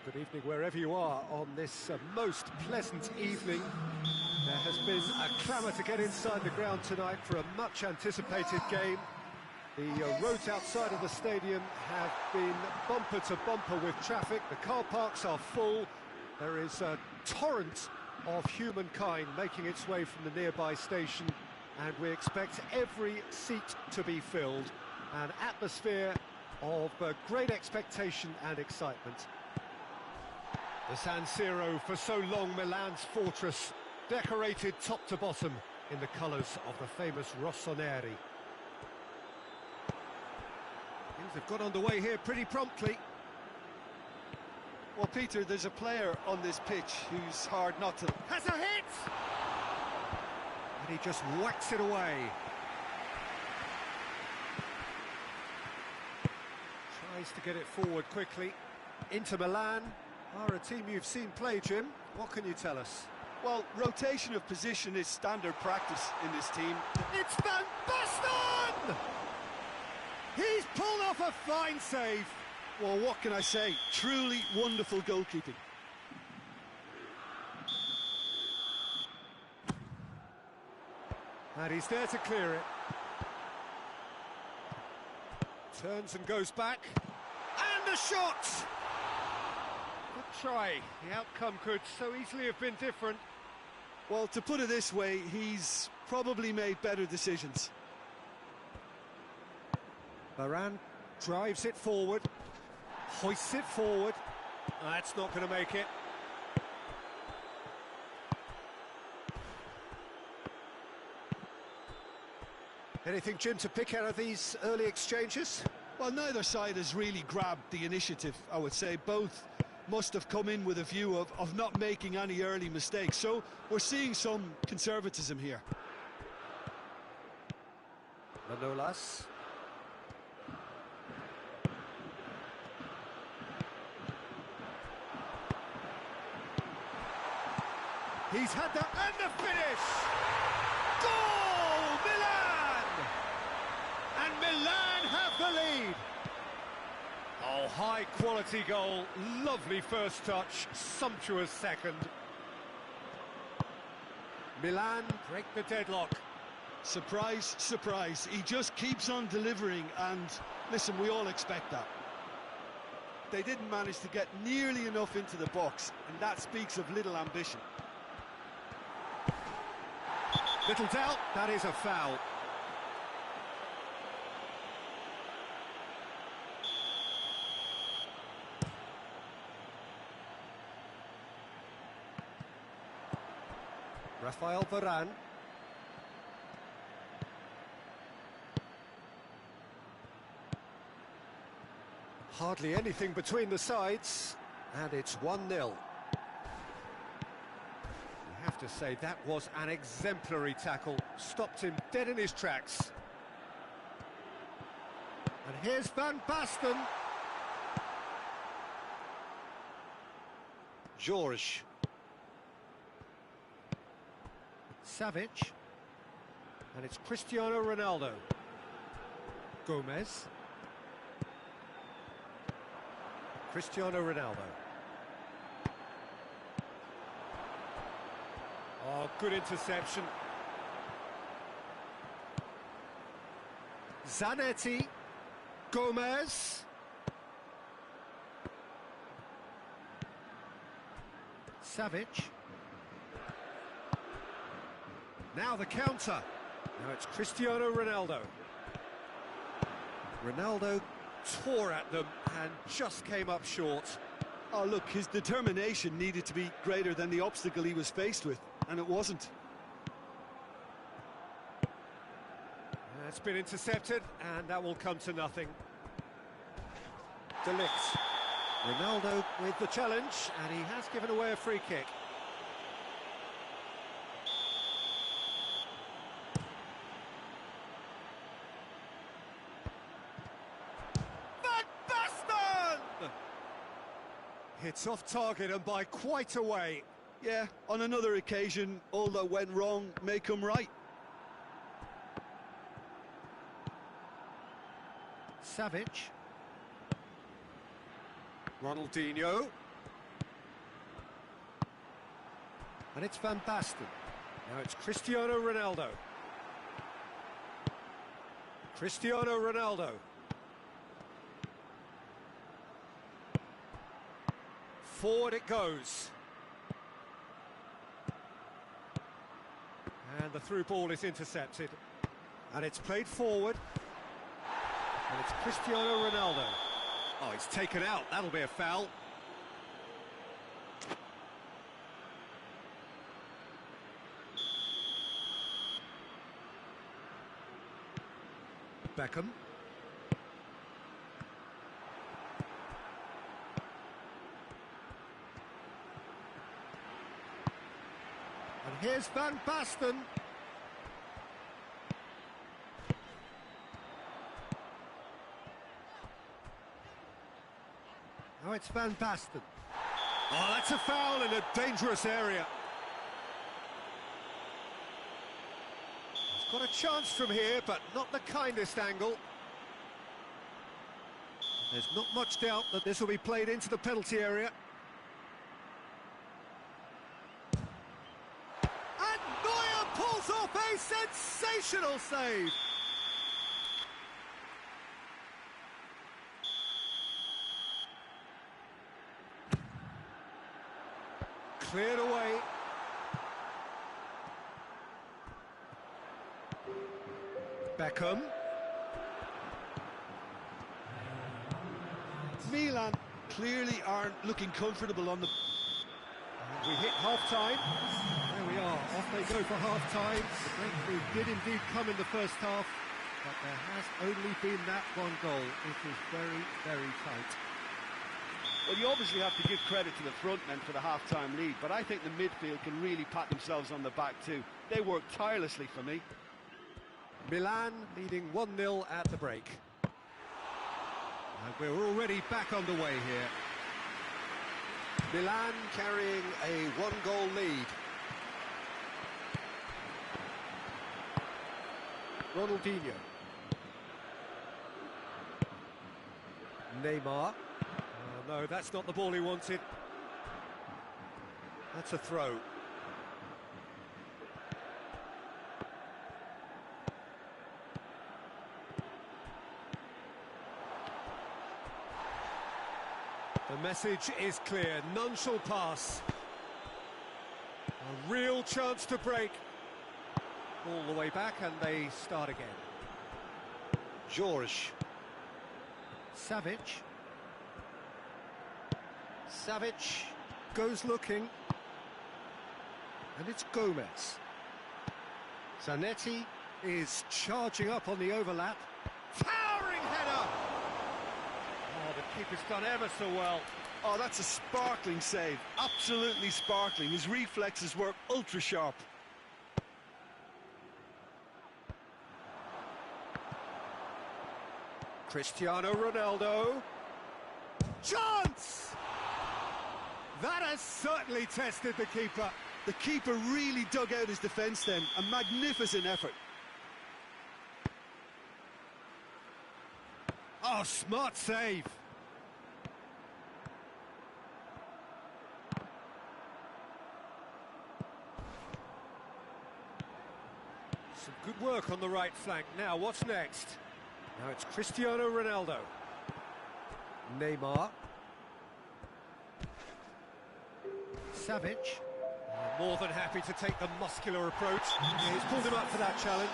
Well, good evening wherever you are on this most pleasant evening. There has been a clamour to get inside the ground tonight for a much-anticipated game. The roads outside of the stadium have been bumper to bumper with traffic. The car parks are full. There is a torrent of humankind making its way from the nearby station, and we expect every seat to be filled. An atmosphere of great expectation and excitement. The San Siro, for so long Milan's fortress, decorated top to bottom in the colours of the famous Rossoneri. Things have got underway here pretty promptly. Well, Peter, there's a player on this pitch who's hard not to... Has a hit! And he just whacks it away. Tries to get it forward quickly. Inter Milan are a team you've seen play, Jim. What can you tell us? Well, rotation of position is standard practice in this team. It's Van Basten! He's pulled off a fine save. Well, what can I say? Truly wonderful goalkeeping. And he's there to clear it. Turns and goes back. And a shot! Good try. The outcome could so easily have been different. Well, to put it this way, he's probably made better decisions. Varane drives it forward. Hoists it forward. That's not going to make it. Anything, Jim, to pick out of these early exchanges? Well, neither side has really grabbed the initiative, I would say. Both must have come in with a view of not making any early mistakes. So we're seeing some conservatism here. Manolas. He's had that, and the finish! Goal! Milan! And Milan have the lead. Oh, high-quality goal, lovely first touch, sumptuous second. Milan break the deadlock. Surprise, surprise. He just keeps on delivering, and listen, we all expect that. They didn't manage to get nearly enough into the box, and that speaks of little ambition. Little doubt, that is a foul. Rafael Varane. Hardly anything between the sides, and it's 1-0. Have to say that was an exemplary tackle, stopped him dead in his tracks. And here's Van Basten. George. Savic. And it's Cristiano Ronaldo. Gomez. Cristiano Ronaldo. Oh, good interception. Zanetti. Gomez. Savic. Now the counter. Now it's Cristiano Ronaldo. Ronaldo tore at them and just came up short. Oh, look, his determination needed to be greater than the obstacle he was faced with, and it wasn't. That's been intercepted, and that will come to nothing. De Ligt. Ronaldo with the challenge, and he has given away a free kick. Van Basten! It's off target and by quite a way. Yeah, on another occasion, all that went wrong may come right. Savic. Ronaldinho. And it's Van Basten. Now it's Cristiano Ronaldo. Cristiano Ronaldo. Forward it goes. And the through ball is intercepted. And it's played forward. And it's Cristiano Ronaldo. Oh, it's taken out. That'll be a foul. Beckham. And here's Van Basten. Now it's Van Basten. Oh, that's a foul in a dangerous area. He's got a chance from here, but not the kindest angle. There's not much doubt that this will be played into the penalty area. And Neuer pulls off a sensational save. Cleared away. Beckham. Milan clearly aren't looking comfortable on the... And we hit half-time. There we are, off they go for half-time. The breakthrough did indeed come in the first half, but there has only been that one goal. It is very, very tight. Well, you obviously have to give credit to the front men for the half-time lead, but I think the midfield can really pat themselves on the back too. They worked tirelessly for me. Milan leading 1-0 at the break. And we're already back underway here. Milan carrying a one-goal lead. Ronaldinho. Neymar. Oh, no, that's not the ball he wanted. That's a throw. The message is clear, none shall pass. A real chance to break. All the way back and they start again. George. Savic. Savic goes looking. And it's Gomez. Zanetti is charging up on the overlap. Towering header! Oh, the keeper's done ever so well. Oh, that's a sparkling save. Absolutely sparkling. His reflexes work ultra sharp. Cristiano Ronaldo. Chance! That has certainly tested the keeper. The keeper really dug out his defence then. A magnificent effort. Oh, smart save. Some good work on the right flank. Now, what's next? Now it's Cristiano Ronaldo. Neymar. Savic. More than happy to take the muscular approach. Yeah, he's pulled him up for that challenge.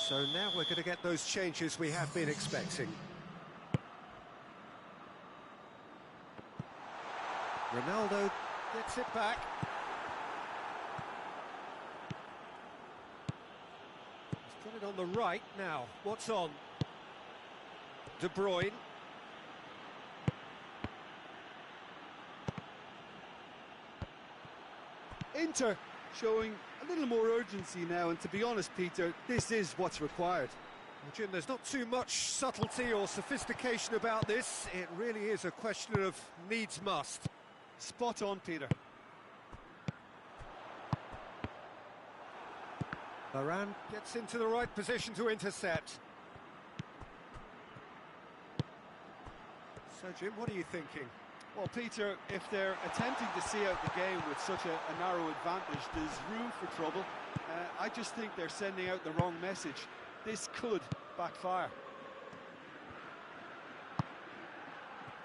So now we're going to get those changes we have been expecting. Ronaldo gets it back. He's got it on the right now. What's on? De Bruyne. Inter showing a little more urgency now, and to be honest, Peter, this is what's required. Well, Jim, there's not too much subtlety or sophistication about this. It really is a question of needs must. Spot on, Peter. Varane gets into the right position to intercept. So, Jim, what are you thinking? Well, Peter, if they're attempting to see out the game with such a narrow advantage, there's room for trouble. I just think they're sending out the wrong message. This could backfire.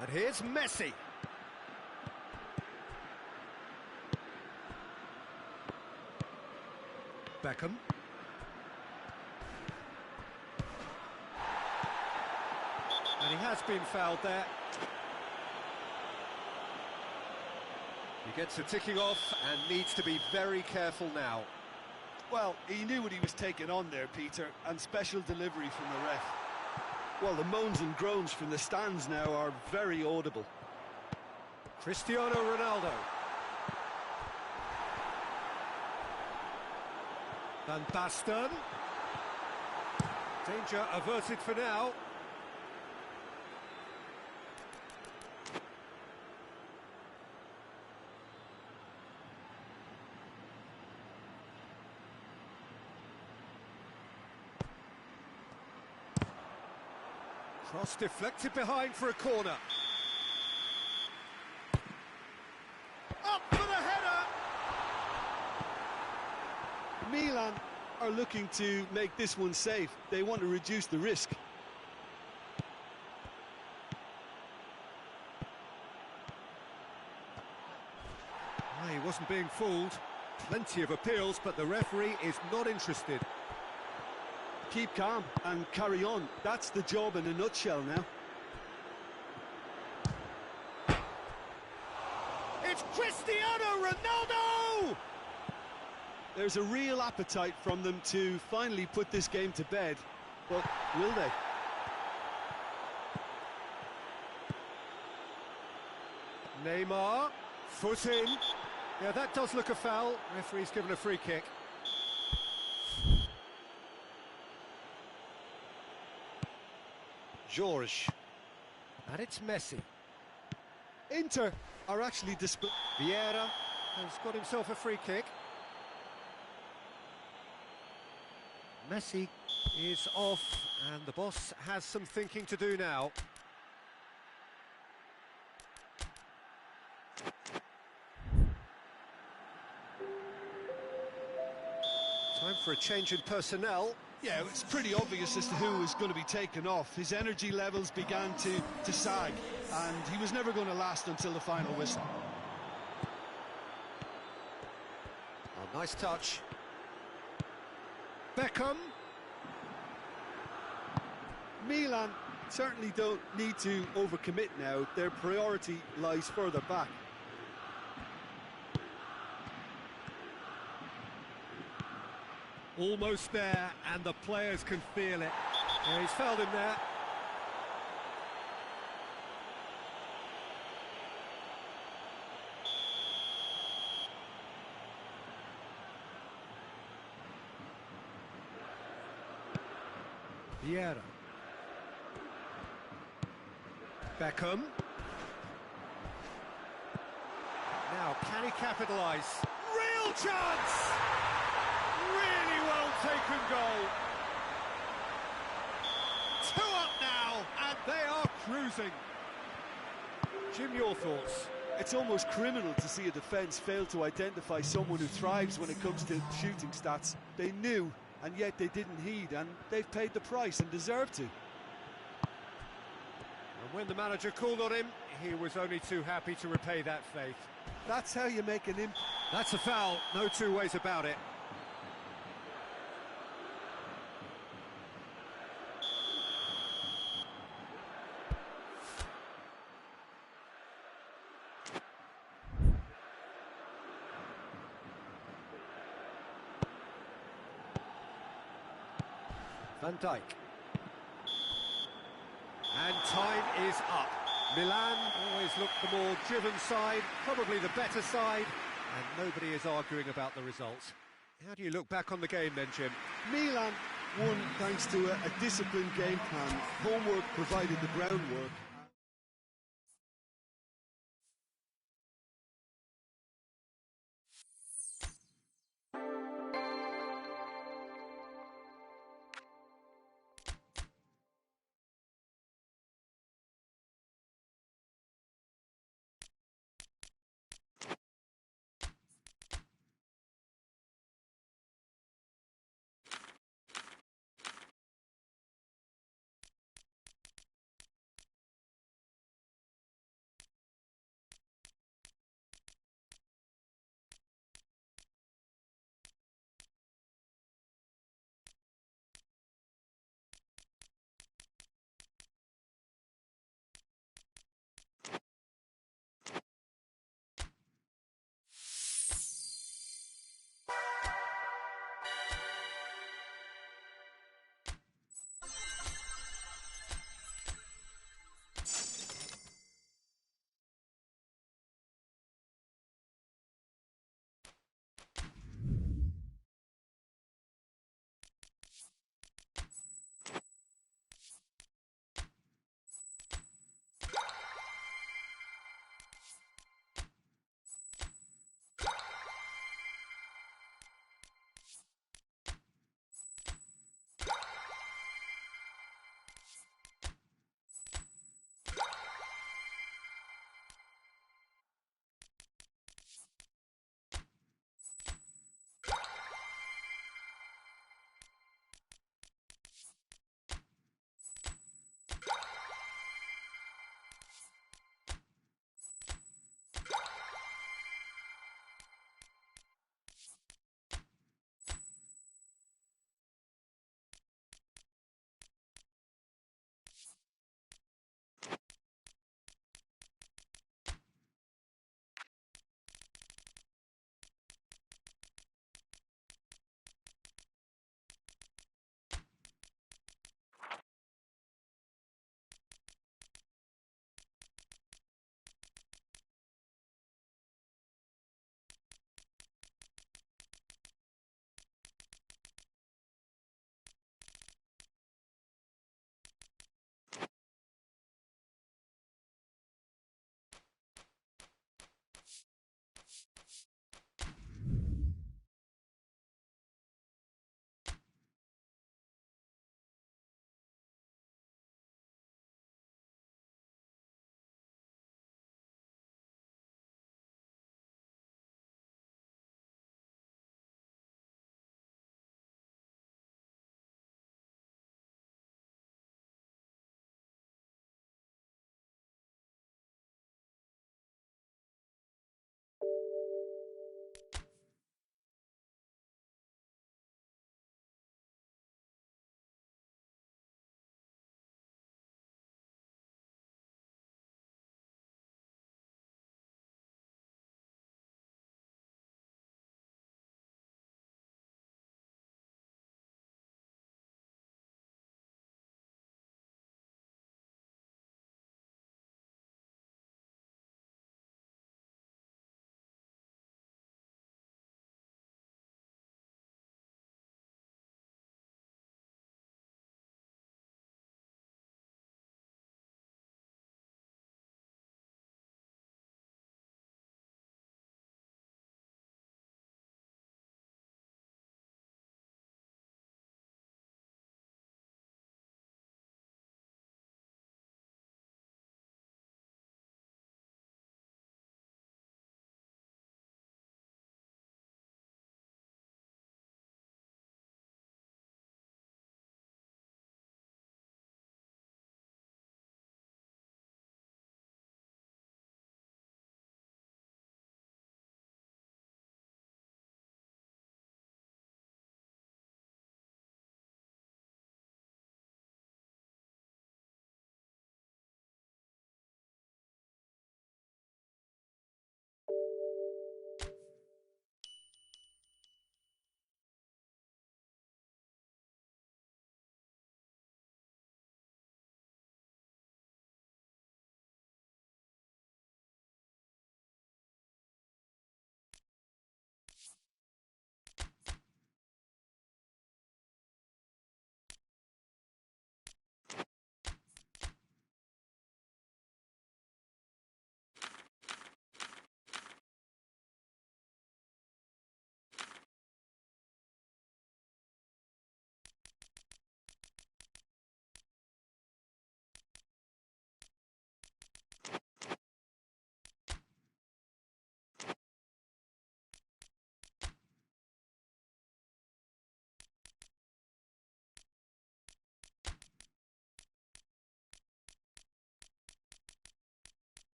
And here's Messi. Beckham. And he has been fouled there. He gets a ticking off and needs to be very careful now. Well, he knew what he was taking on there, Peter, and special delivery from the ref. Well, the moans and groans from the stands now are very audible. Cristiano Ronaldo. Van Basten. Danger averted for now. Cross deflected behind for a corner. Up for the header! Milan are looking to make this one safe. They want to reduce the risk. Oh, he wasn't being fooled. Plenty of appeals, but the referee is not interested. Keep calm and carry on. That's the job in a nutshell now. It's Cristiano Ronaldo! There's a real appetite from them to finally put this game to bed, but will they? Neymar, foot in. Yeah, that does look a foul. Referee's given a free kick. George. And it's Messi. Inter are actually Vieira has got himself a free kick. Messi is off, and the boss has some thinking to do now. Time for a change in personnel. Yeah, it's pretty obvious as to who was going to be taken off. His energy levels began to sag, and he was never going to last until the final whistle. Oh, nice touch. Beckham. Milan certainly don't need to overcommit now. Their priority lies further back. Almost there, and the players can feel it. Yeah, he's fouled him there. Vieira. Beckham. Now, can he capitalise? Real chance! Really well taken goal. 2 up now, and they are cruising. Jim, your thoughts? It's almost criminal to see a defence fail to identify someone who thrives when it comes to shooting stats. They knew, and yet they didn't heed, and they've paid the price and deserve to. And when the manager called on him, he was only too happy to repay that faith. That's how you make an impact. That's a foul, no two ways about it. Van Dijk. And time is up. Milan always look the more driven side, probably the better side, and nobody is arguing about the result. How do you look back on the game then, Jim? Milan won thanks to a disciplined game plan. Homework provided the groundwork.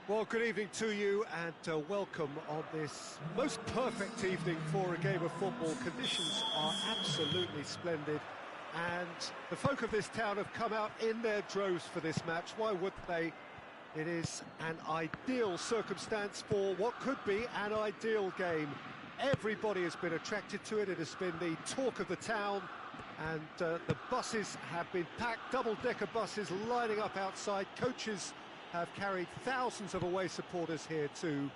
Well, good evening to you and welcome on this most perfect evening for a game of football. Conditions are absolutely splendid and the folk of this town have come out in their droves for this match. Why wouldn't they? It is an ideal circumstance for what could be an ideal game. Everybody has been attracted to it. It has been the talk of the town and the buses have been packed, double-decker buses lining up outside. Coaches have carried thousands of away supporters here too,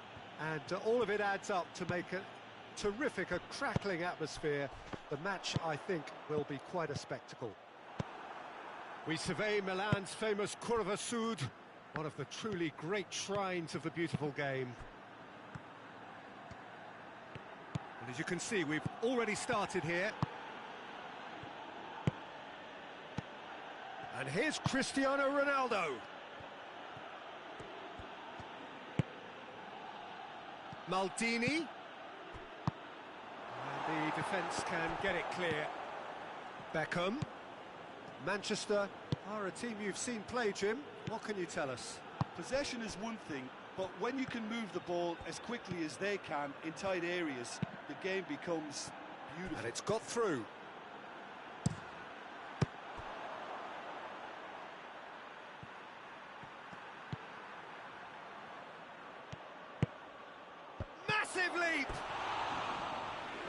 and all of it adds up to make a terrific, a crackling atmosphere. The match, I think, will be quite a spectacle. We survey Milan's famous Curva Sud, one of the truly great shrines of the beautiful game. And as you can see, we've already started here. And here's Cristiano Ronaldo. Maldini, and the defence can get it clear. Beckham. Manchester are a team you've seen play, Jim. What can you tell us? Possession is one thing, but when you can move the ball as quickly as they can in tight areas, the game becomes beautiful. And it's got through. Leap!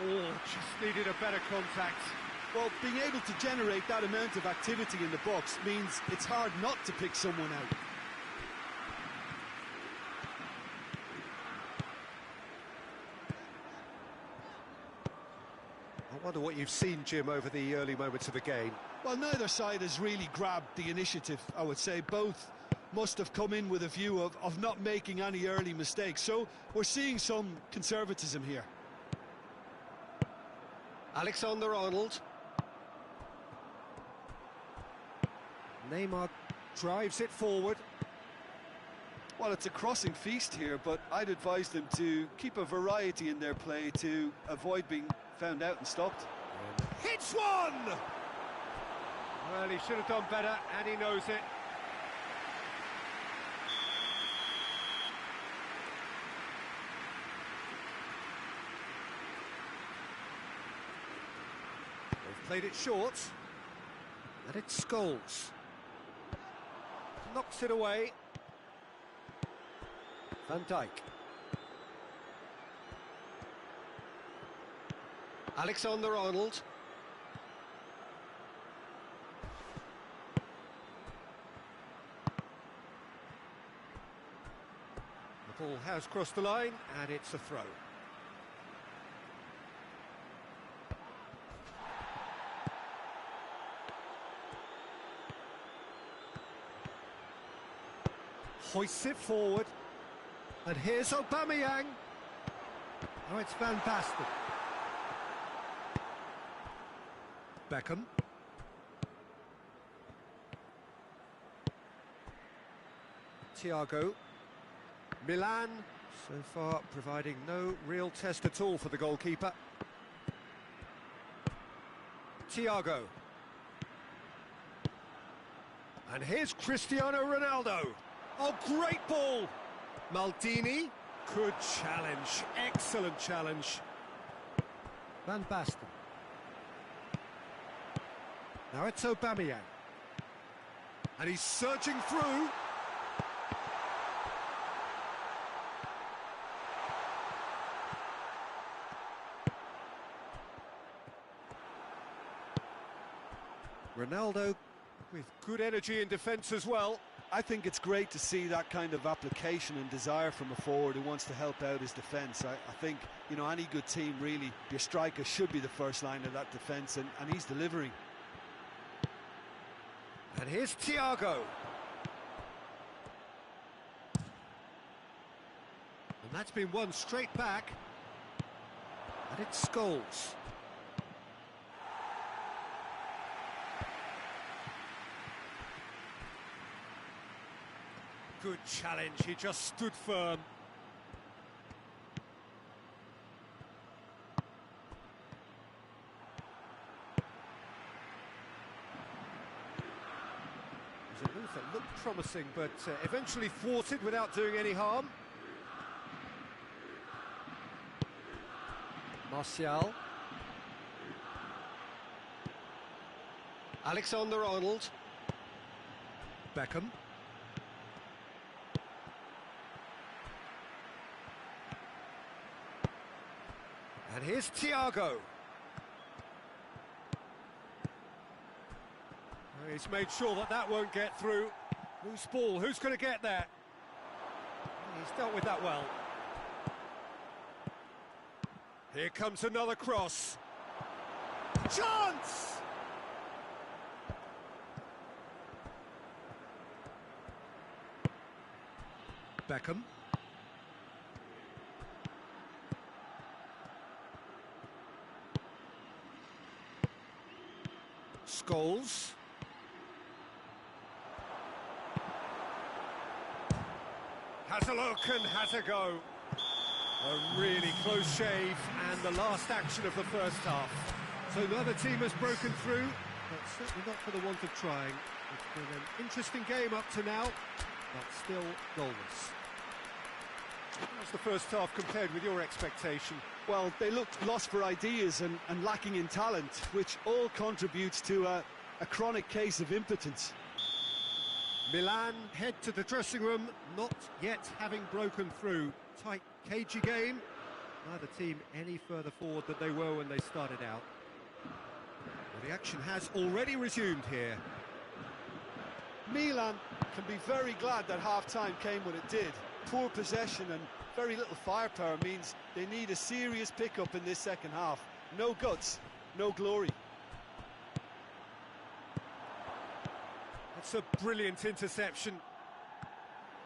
Oh, just needed a better contact. Well, being able to generate that amount of activity in the box means it's hard not to pick someone out. I wonder what you've seen, Jim, over the early moments of the game. Well, neither side has really grabbed the initiative, I would say. Both must have come in with a view of not making any early mistakes. So we're seeing some conservatism here. Alexander-Arnold. Neymar drives it forward. Well, it's a crossing feast here, but I'd advise them to keep a variety in their play to avoid being found out and stopped. Hits one! Well, he should have done better, and he knows it. Played it short, and it's Scholes. Knocks it away. Van Dijk. Alexander-Arnold. The ball has crossed the line, and it's a throw. Hoists it forward, and here's Aubameyang. Oh, it's Van Basten. Beckham. Thiago. Milan, so far providing no real test at all for the goalkeeper. Thiago. And here's Cristiano Ronaldo. Oh, great ball! Maldini, good challenge, excellent challenge. Van Basten. Now it's Aubameyang. And he's surging through. Ronaldo with good energy in defence as well. I think it's great to see that kind of application and desire from a forward who wants to help out his defence. I think, you know, any good team, really, your striker should be the first line of that defence, and he's delivering. And here's Thiago. And that's been won straight back. And it's Scholes. Good challenge, he just stood firm. There's a move that looked promising, but eventually thwarted without doing any harm. Martial. Alexander-Arnold. Beckham. And here's Thiago. He's made sure that that won't get through. Loose ball, who's going to get there? He's dealt with that well. Here comes another cross. Chance! Beckham. Scholes. Has a look and has a go. A really close shave and the last action of the first half. So neither team has broken through, but certainly not for the want of trying. It's been an interesting game up to now, but still goalless. How's the first half compared with your expectation? Well, they looked lost for ideas and lacking in talent, which all contributes to a chronic case of impotence. Milan head to the dressing room, not yet having broken through. Tight, cagey game. Neither team any further forward than they were when they started out. Well, the action has already resumed here. Milan can be very glad that half-time came when it did. Poor possession and very little firepower means they need a serious pickup in this second half. No guts, no glory. It's a brilliant interception.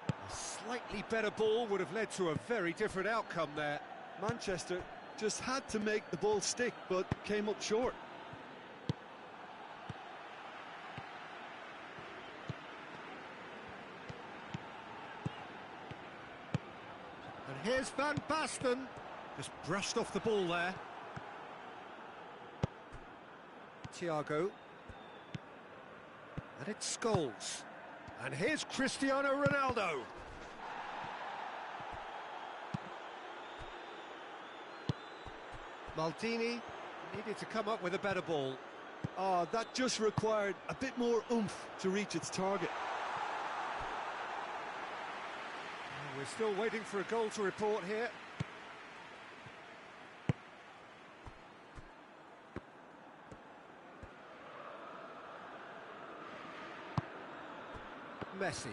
A slightly better ball would have led to a very different outcome there. Manchester just had to make the ball stick, but came up short. And here's Van Basten. Just brushed off the ball there. Thiago. And it's Scholes. And here's Cristiano Ronaldo. Maldini needed to come up with a better ball. Oh, that just required a bit more oomph to reach its target. We're still waiting for a goal to report here. Messi.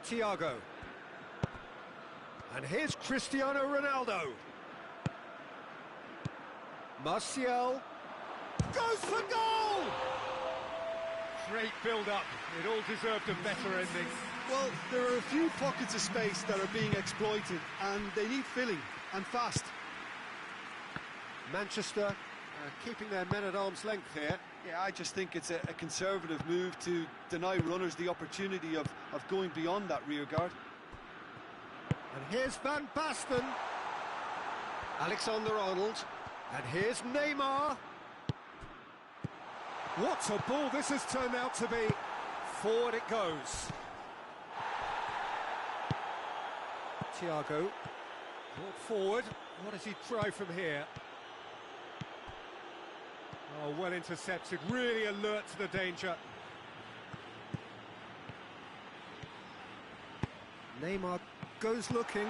Thiago. And here's Cristiano Ronaldo. Martial goes for goal! Great build-up. It all deserved a better ending. Well, there are a few pockets of space that are being exploited, and they need filling, and fast. Manchester keeping their men at arm's length here. Yeah, I just think it's a conservative move to deny runners the opportunity of going beyond that rear guard. And here's Van Basten. Alexander-Arnold. And here's Neymar. What a ball this has turned out to be. Forward it goes. Thiago. Brought forward. What does he try from here? Oh, well intercepted. Really alert to the danger. Neymar goes looking.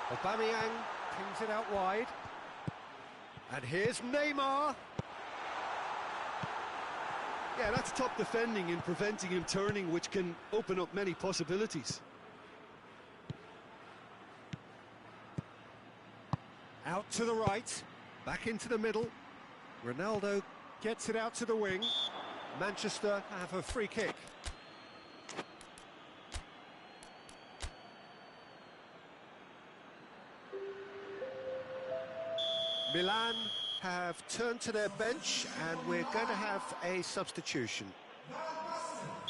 Aubameyang pings it out wide. And here's Neymar. Yeah, that's top defending in preventing him turning, which can open up many possibilities. Out to the right, back into the middle. Ronaldo gets it out to the wing. Manchester have a free kick. Milan have turned to their bench and we're going to have a substitution.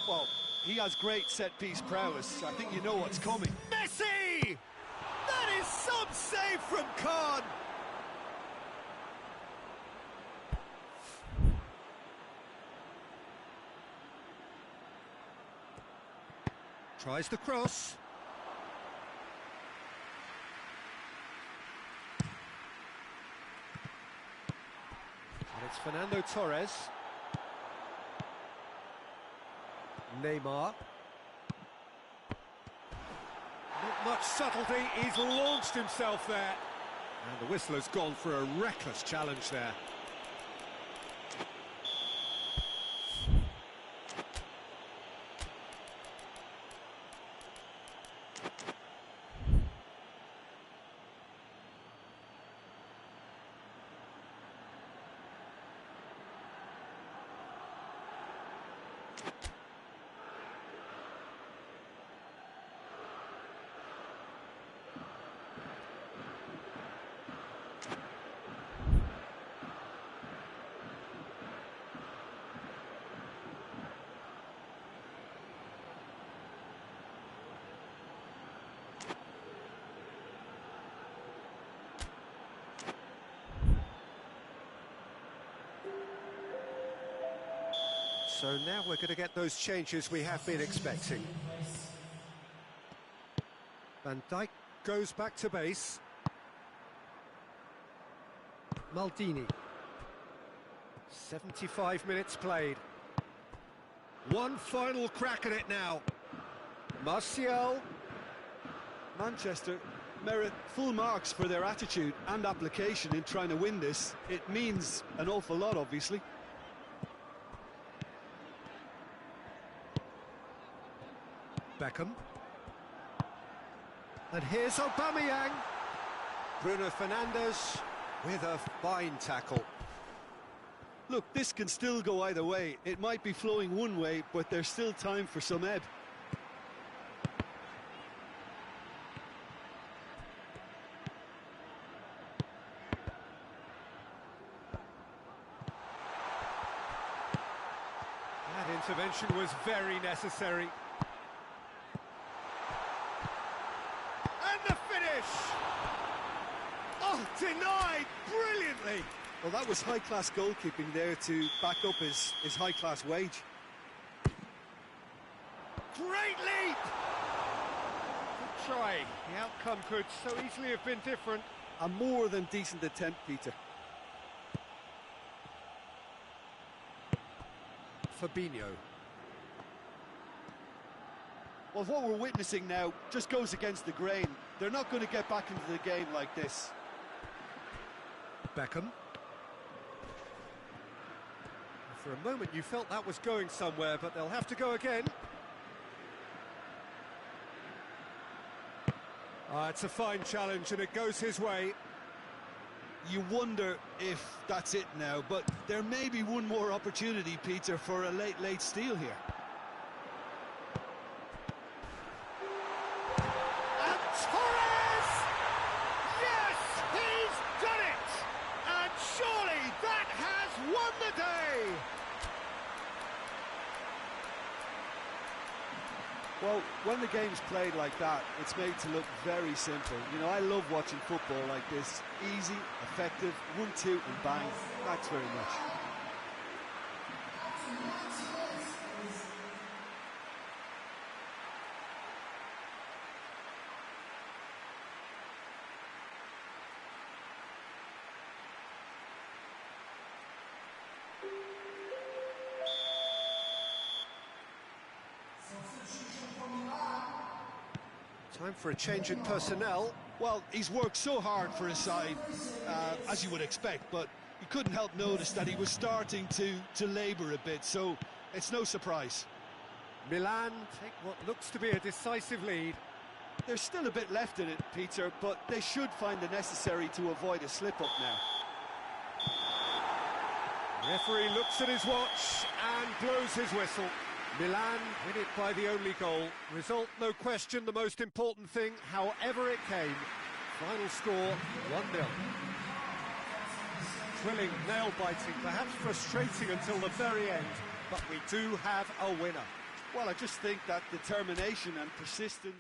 Well, he has great set-piece prowess. I think you know what's coming. Messi! That is some save from Khan! Tries the cross. And it's Fernando Torres. Neymar. Not much subtlety, he's launched himself there. And the whistler's gone for a reckless challenge there. So now we're going to get those changes we have been expecting. Van Dijk goes back to base. Maldini. 75 minutes played. One final crack at it now. Martial. Manchester merit full marks for their attitude and application in trying to win this. It means an awful lot, obviously. Beckham. And here's Aubameyang. Bruno Fernandes with a fine tackle. Look, this can still go either way. It might be flowing one way, but there's still time for some ebb. That intervention was very necessary. Oh, denied brilliantly. Well, that was high-class goalkeeping there to back up his high-class wage. Great leap! Good try. The outcome could so easily have been different. A more than decent attempt, Peter. Fabinho. Well, what we're witnessing now just goes against the grain. They're not going to get back into the game like this. Beckham. For a moment you felt that was going somewhere, but they'll have to go again. It's a fine challenge and it goes his way. You wonder if that's it now, but there may be one more opportunity, Peter, for a late steal here. Won the day! Well, when the game's played like that, it's made to look very simple. You know, I love watching football like this. Easy, effective, 1-2 and bang. Thanks very much. Time for a change in personnel. Well, he's worked so hard for his side, as you would expect, but you couldn't help notice that he was starting to labour a bit, so it's no surprise. Milan take what looks to be a decisive lead. There's still a bit left in it, Peter, but they should find the necessary to avoid a slip-up now. The referee looks at his watch and blows his whistle. Milan win it by the only goal. Result, no question, the most important thing, however it came. Final score, 1-0. Thrilling, nail-biting, perhaps frustrating until the very end, but we do have a winner. Well, I just think that determination and persistence...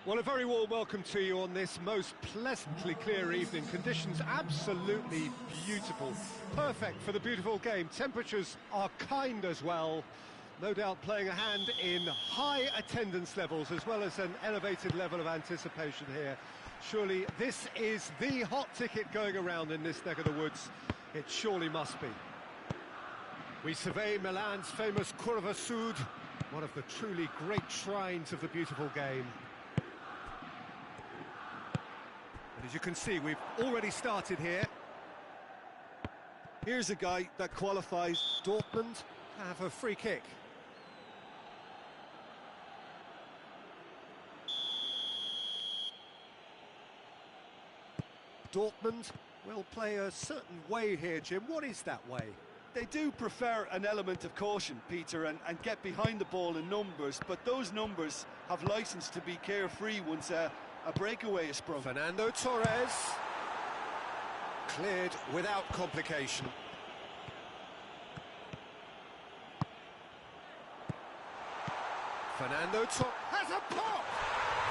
Well, a very warm welcome to you on this most pleasantly clear evening. Conditions absolutely beautiful. Perfect for the beautiful game. Temperatures are kind as well. No doubt playing a hand in high attendance levels as well as an elevated level of anticipation here. Surely this is the hot ticket going around in this neck of the woods. It surely must be. We survey Milan's famous Curva Sud, one of the truly great shrines of the beautiful game. And as you can see, we've already started here. Here's a guy that qualifies. Dortmund have a free kick. Dortmund will play a certain way here, Jim. What is that way? They do prefer an element of caution, Peter, and get behind the ball in numbers, but those numbers have licence to be carefree once a breakaway is sprung. Fernando Torres, cleared without complication. Fernando Torres has a pop!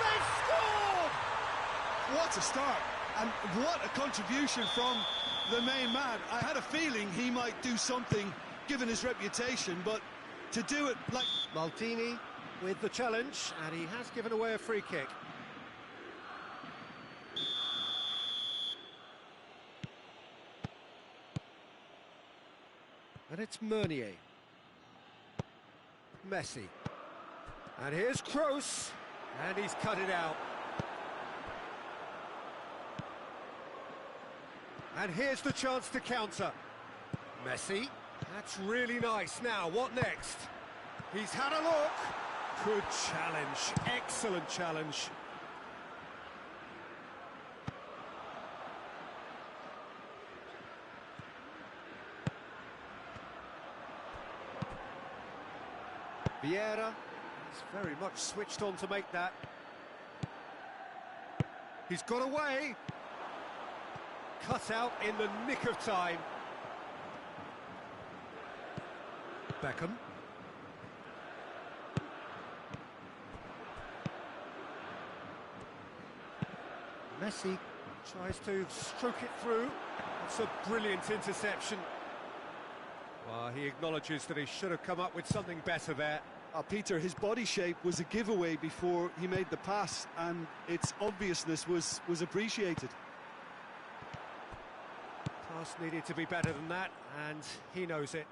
They've scored! What a start, and what a contribution from the main man. I had a feeling he might do something, given his reputation, but to do it like... Maldini with the challenge, and he has given away a free kick. And it's Meunier. Messi. And here's Kroos, and he's cut it out. And here's the chance to counter. Messi, that's really nice. Now, what next? He's had a look. Good challenge, excellent challenge. Vieira is very much switched on to make that. He's got away. Cut out in the nick of time. Beckham. Messi tries to stroke it through. It's a brilliant interception. Well, he acknowledges that he should have come up with something better there. Peter, his body shape was a giveaway before he made the pass, and its obviousness was appreciated. Pass needed to be better than that, and he knows it.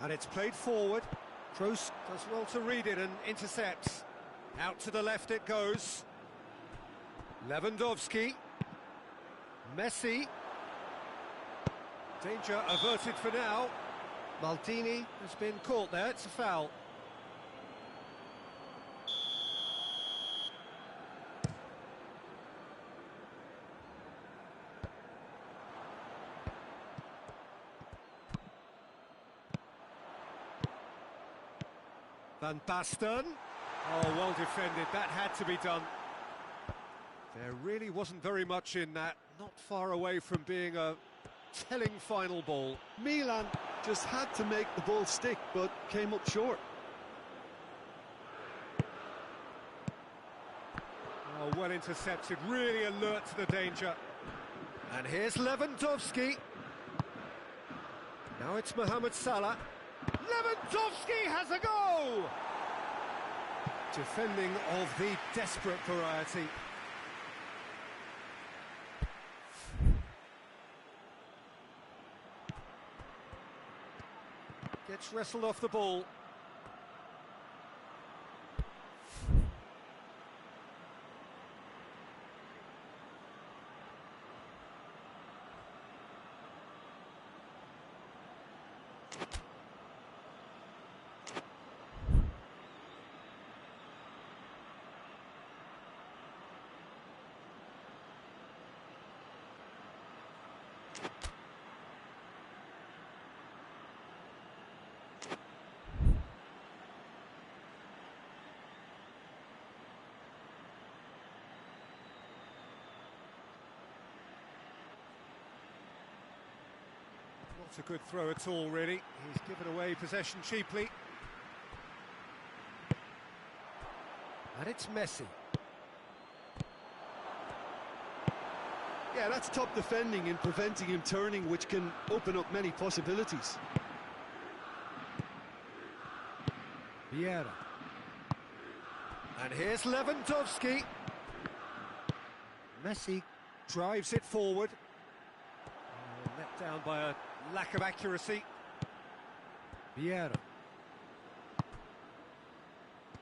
And it's played forward. Kroos does well to read it and intercepts. Out to the left it goes. Lewandowski. Messi. Danger averted for now. Maldini has been caught there, it's a foul. Van Basten. Oh, well defended, that had to be done. There really wasn't very much in that, not far away from being a telling final ball. Milan just had to make the ball stick, but came up short. Oh, well intercepted, really alert to the danger. And here's Lewandowski. Now it's Mohamed Salah. Lewandowski has a go! Defending of the desperate variety. Gets wrestled off the ball. Not a good throw at all, really. He's given away possession cheaply. And it's Messi. Yeah, that's top defending in preventing him turning, which can open up many possibilities. Vieira. And here's Lewandowski. Messi drives it forward. Let down by a lack of accuracy. Vieira.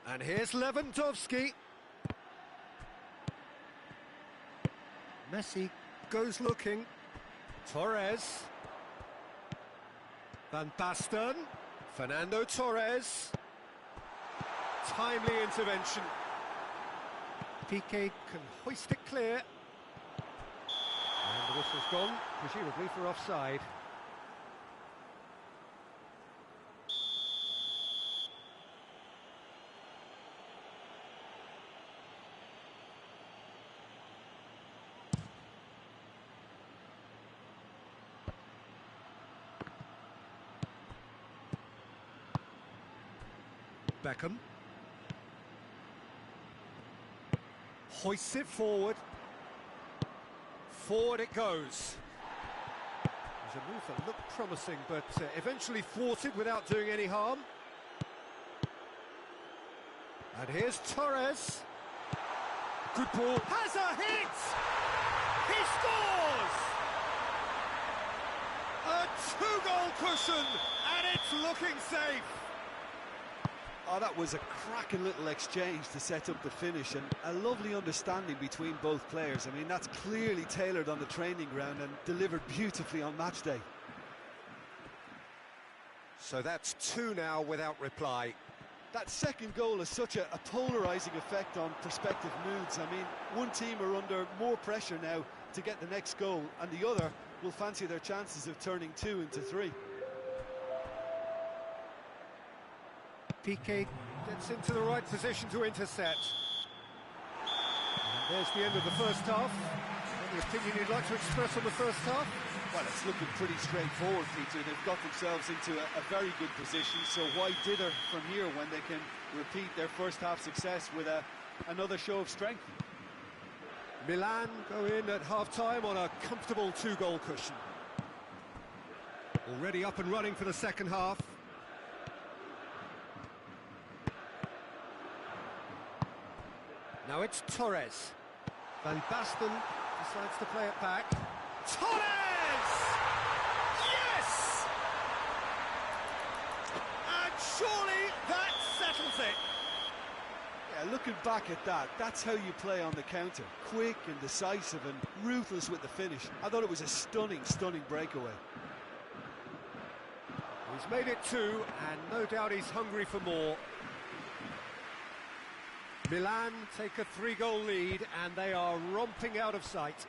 And here's Lewandowski. Messi goes looking. Torres. Van Basten. Fernando Torres. Timely intervention. Piqué can hoist it clear. And the whistle's gone, presumably for offside. Beckham. Hoists it forward. Forward it goes. There's a move that looked promising, but eventually thwarted without doing any harm. And here's Torres. Good ball. Has a hit! He scores! A two-goal cushion, and it's looking safe. Oh, that was a cracking little exchange to set up the finish, and a lovely understanding between both players. I mean, that's clearly tailored on the training ground and delivered beautifully on match day. So that's two now without reply. That second goal has such a polarising effect on prospective moods. I mean, one team are under more pressure now to get the next goal, and the other will fancy their chances of turning 2 into 3. Piqué gets into the right position to intercept. And there's the end of the first half. Any opinion you'd like to express on the first half? Well, it's looking pretty straightforward, Peter. They've got themselves into a very good position, so why dither from here when they can repeat their first half success with another show of strength? Milan go in at half-time on a comfortable two-goal cushion. Already up and running for the second half. Now it's Torres. Van Basten decides to play it back. Torres! Yes! And surely that settles it. Yeah, looking back at that, that's how you play on the counter. Quick and decisive and ruthless with the finish. I thought it was a stunning, stunning breakaway. He's made it 2, and no doubt he's hungry for more. Milan take a 3-goal lead, and they are romping out of sight.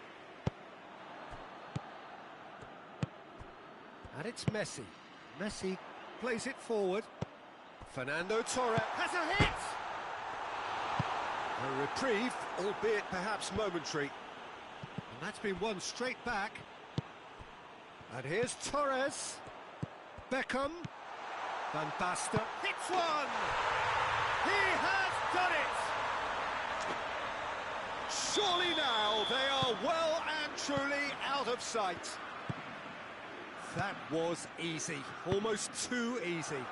And it's Messi. Messi plays it forward. Fernando Torres has a hit! A reprieve, albeit perhaps momentary. And that's been won straight back. And here's Torres. Beckham. Van Basten hits one! He has done it! Surely now they are well and truly out of sight. That was easy, almost too easy.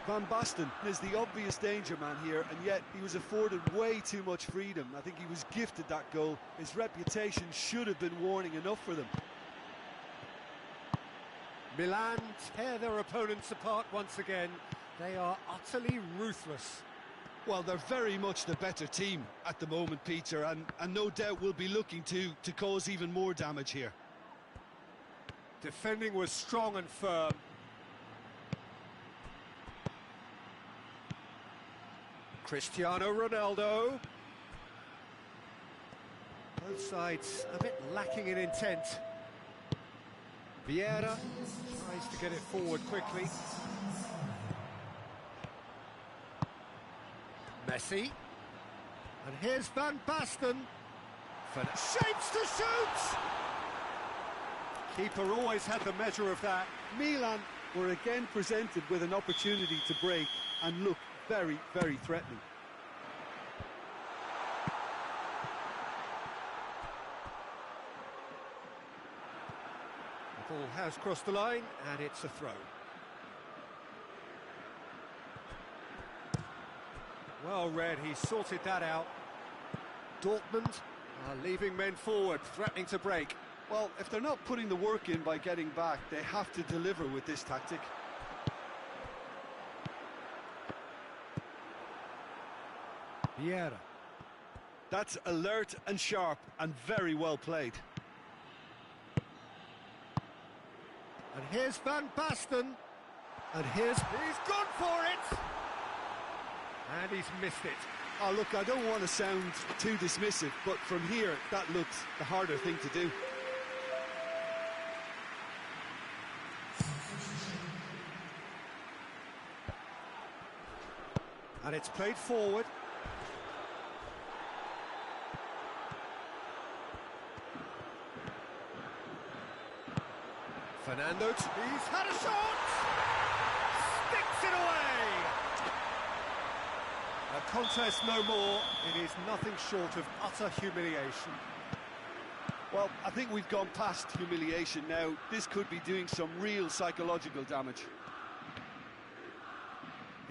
Van Basten is the obvious danger man here, and yet he was afforded way too much freedom. I think he was gifted that goal. His reputation should have been warning enough for them. Milan tear their opponents apart once again. They are utterly ruthless. Well, they're very much the better team at the moment, Peter, and no doubt will be looking to cause even more damage here. Defending was strong and firm. Cristiano Ronaldo. Both sides a bit lacking in intent. Vieira tries to get it forward quickly. Messi. And here's Van Basten. Shapes to shoot! Keeper always had the measure of that. Milan were again presented with an opportunity to break and look very, very threatening. Ball has crossed the line, and it's a throw. Well read, he sorted that out. Dortmund are leaving men forward, threatening to break. Well, if they're not putting the work in by getting back, they have to deliver with this tactic. Vieira. That's alert and sharp and very well played. And here's Van Basten. And he's gone for it! And he's missed it. Oh, look, I don't want to sound too dismissive, but from here, that looks the harder thing to do. And it's played forward. Fernando, he's had a shot! Sticks it away! A contest no more. It is nothing short of utter humiliation. Well, I think we've gone past humiliation now. This could be doing some real psychological damage.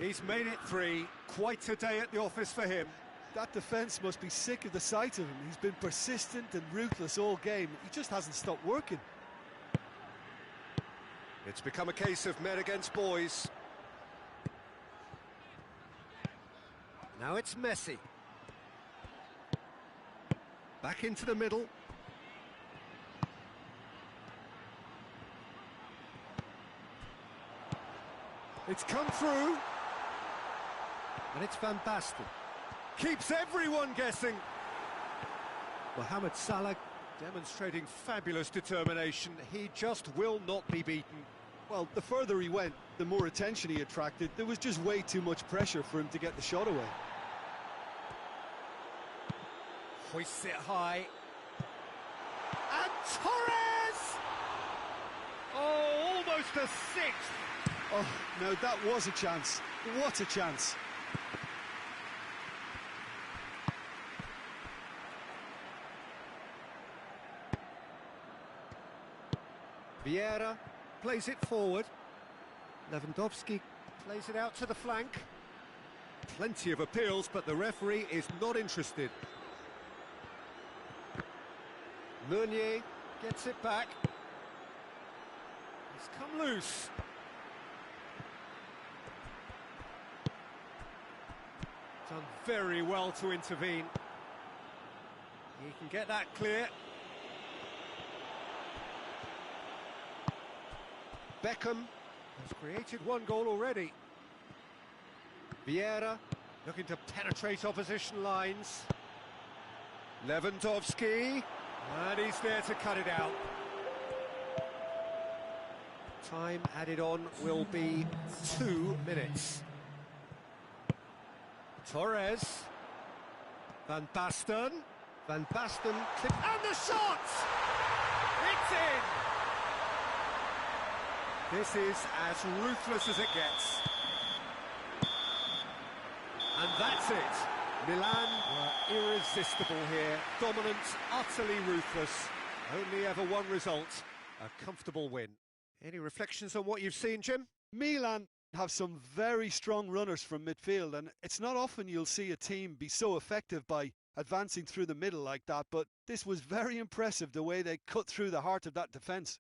He's made it 3. Quite a day at the office for him. That defence must be sick of the sight of him. He's been persistent and ruthless all game. He just hasn't stopped working. It's become a case of men against boys. Now it's Messi. Back into the middle. It's come through. And it's Van Basten. Keeps everyone guessing. Mohamed Salah demonstrating fabulous determination. He just will not be beaten. Well, the further he went, the more attention he attracted. There was just way too much pressure for him to get the shot away. Hoists it high. And Torres! Oh, almost a sixth. Oh, no, that was a chance. What a chance. Vieira plays it forward. Lewandowski plays it out to the flank. Plenty of appeals, but the referee is not interested. Meunier gets it back. He's come loose. Done very well to intervene. He can get that clear. Beckham has created 1 goal already. Vieira looking to penetrate opposition lines. Lewandowski, and he's there to cut it out. Time added on will be 2 minutes. Torres, Van Basten, and the shot! It's in! This is as ruthless as it gets. And that's it. Milan were irresistible here. Dominant, utterly ruthless. Only ever one result, a comfortable win. Any reflections on what you've seen, Jim? Milan have some very strong runners from midfield, and it's not often you'll see a team be so effective by advancing through the middle like that, but this was very impressive, the way they cut through the heart of that defence.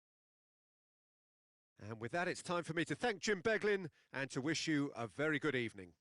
And with that, it's time for me to thank Jim Beglin and to wish you a very good evening.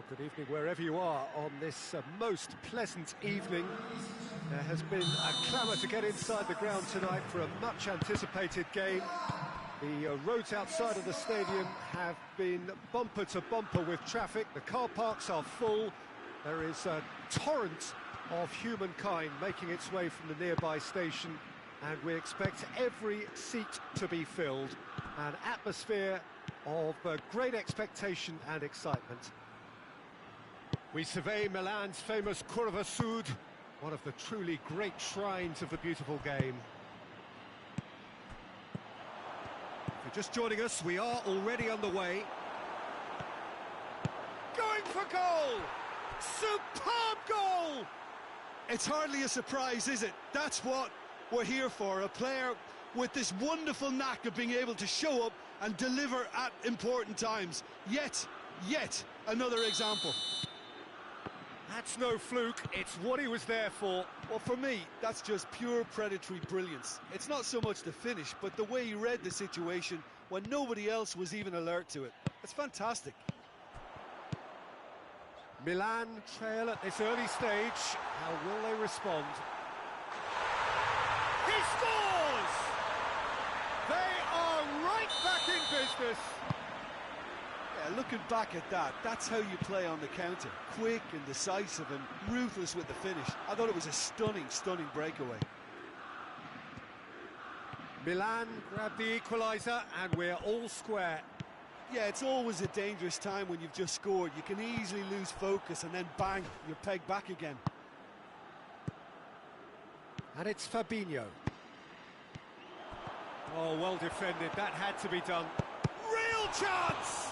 Good evening wherever you are on this most pleasant evening. There has been a clamour to get inside the ground tonight for a much anticipated game. The roads outside of the stadium have been bumper to bumper with traffic. The car parks are full. There is a torrent of humankind making its way from the nearby station, and we expect every seat to be filled. An atmosphere of great expectation and excitement. We survey Milan's famous Curva Sud, one of the truly great shrines of the beautiful game. If you're just joining us, we are already underway. Going for goal! Superb goal! It's hardly a surprise, is it? That's what we're here for, a player with this wonderful knack of being able to show up and deliver at important times. Yet another example. That's no fluke, it's what he was there for. Well, for me, that's just pure predatory brilliance. It's not so much the finish, but the way he read the situation when nobody else was even alert to it. It's fantastic. Milan trail at this early stage. How will they respond? He scores! They are right back in business. Yeah, looking back at that, that's how you play on the counter. Quick and decisive and ruthless with the finish. I thought it was a stunning breakaway. Milan grabbed the equaliser and we're all square. Yeah, it's always a dangerous time when you've just scored. You can easily lose focus and then bang, you're pegged back again. And it's Fabinho. Oh, well defended, that had to be done. Real chance!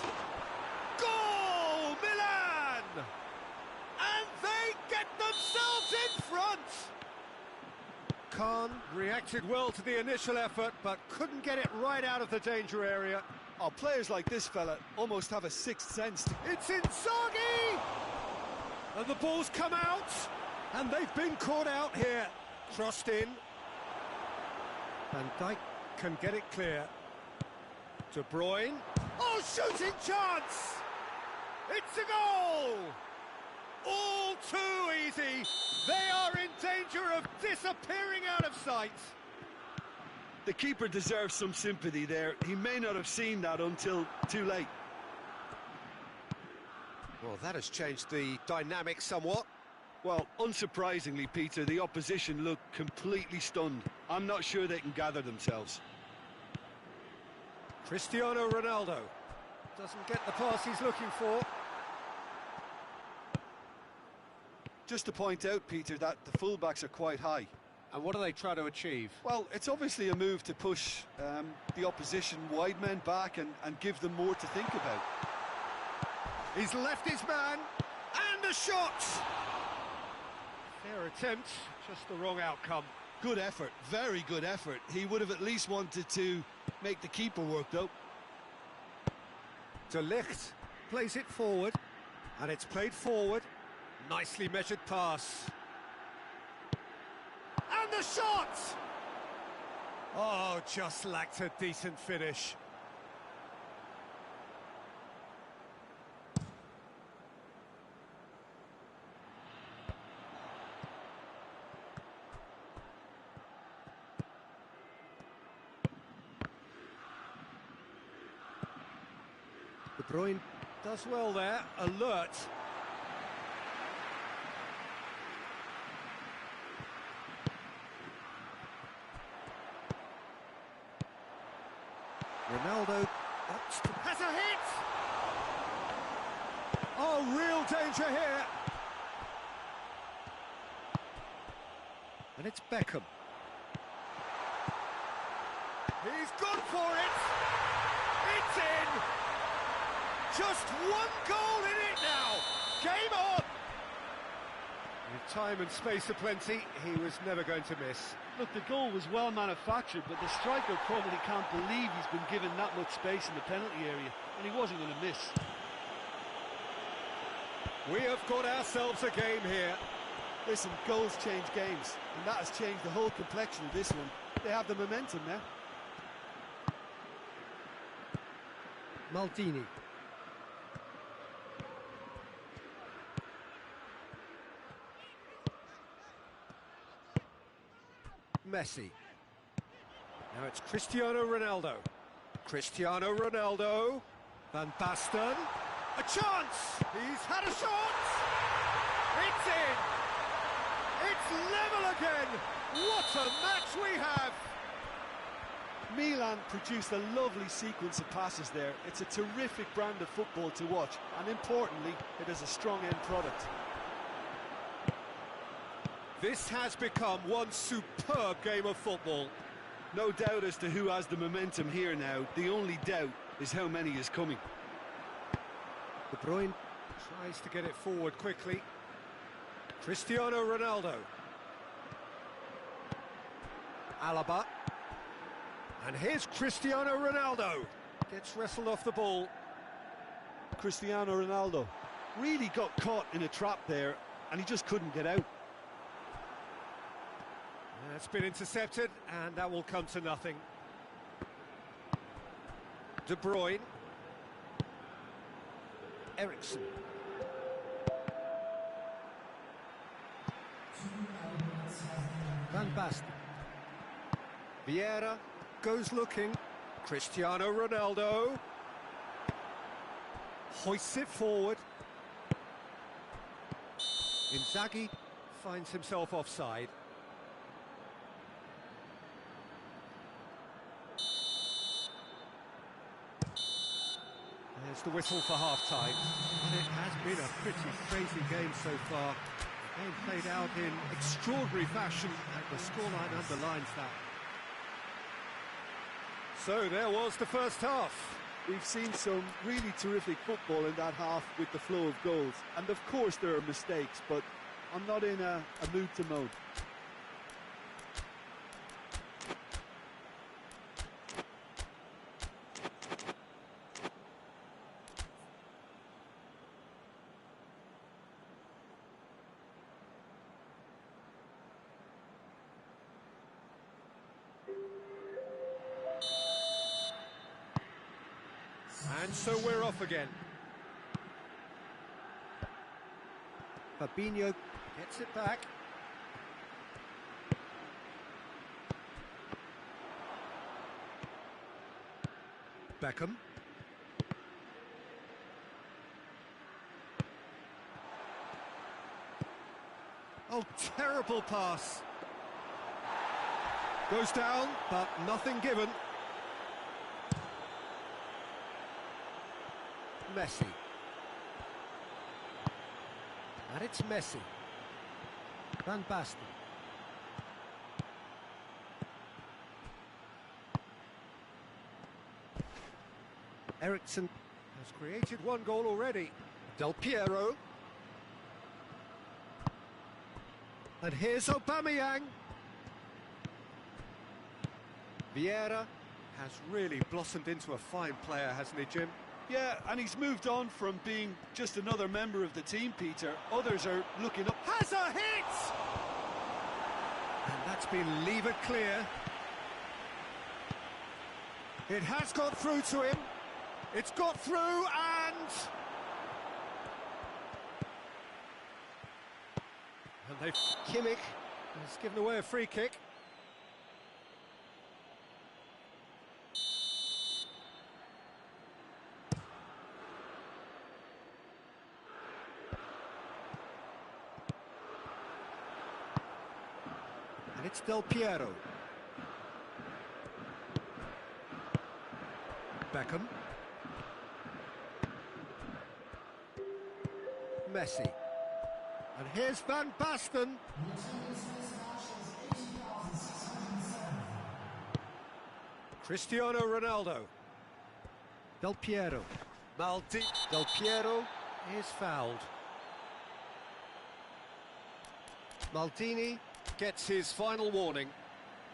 Goal, Milan! And they get themselves in front! Khan reacted well to the initial effort, but couldn't get it right out of the danger area. Oh, players like this fella almost have a sixth sense. It's Inzaghi! And the ball's come out, and they've been caught out here. Crossed in. Van Dijk can get it clear. De Bruyne. Oh, shooting chance! It's a goal! All too easy. They are in danger of disappearing out of sight. The keeper deserves some sympathy there. He may not have seen that until too late. Well, that has changed the dynamic somewhat. Well, unsurprisingly, Peter, the opposition look completely stunned. I'm not sure they can gather themselves. Cristiano Ronaldo doesn't get the pass he's looking for. Just to point out, Peter, that the fullbacks are quite high. And what do they try to achieve? Well, it's obviously a move to push the opposition wide men back and give them more to think about. He's left his man, and a shot! Fair attempt, just the wrong outcome. Good effort, very good effort. He would have at least wanted to make the keeper work, though. De Ligt plays it forward, and it's played forward. Nicely measured pass. And the shot! Oh, just lacked a decent finish. De Bruyne does well there, alert. Ronaldo has a hit! Oh, real danger here! And it's Beckham. He's gone for it! It's in! Just one goal in it now! Game on! With time and space aplenty, he was never going to miss. Look, the goal was well manufactured, but the striker probably can't believe he's been given that much space in the penalty area, and he wasn't going to miss. We have got ourselves a game here. Listen, goals change games, and that has changed the whole complexion of this one. They have the momentum now. Maldini. Messi. Now it's Cristiano Ronaldo. Cristiano Ronaldo. Van Basten. A chance! He's had a shot! It's in! It's level again! What a match we have! Milan produced a lovely sequence of passes there. It's a terrific brand of football to watch, and importantly, it is a strong end product. This has become one superb game of football. No doubt as to who has the momentum here now. The only doubt is how many is coming. De Bruyne tries to get it forward quickly. Cristiano Ronaldo. Alaba. And here's Cristiano Ronaldo. Gets wrestled off the ball. Cristiano Ronaldo really got caught in a trap there, and he just couldn't get out. That's been intercepted, and that will come to nothing. De Bruyne. Eriksen. Van Basten. Vieira goes looking. Cristiano Ronaldo. Hoists it forward. Inzaghi finds himself offside. There's the whistle for half-time. And it has been a pretty crazy game so far. The game played out in extraordinary fashion, and the scoreline underlines that. So there was the first half. We've seen some really terrific football in that half with the flow of goals. And of course there are mistakes, but I'm not in a mood to moan. And so we're off again. Fabinho gets it back. Beckham. Oh, terrible pass. Goes down, but nothing given. Messi. And it's Messi. Van Basten. Eriksen has created one goal already. Del Piero. And here's Aubameyang. Vieira has really blossomed into a fine player, hasn't he, Jim? Yeah, and he's moved on from being just another member of the team, Peter. Others are looking up. Has a hit! And that's been levered clear. It has got through to him. It's got through and Kimmich has given away a free kick. And it's Del Piero. Beckham. Messi. And here's Van Basten. Cristiano Ronaldo. Del Piero. Del Piero is fouled. Maldini gets his final warning.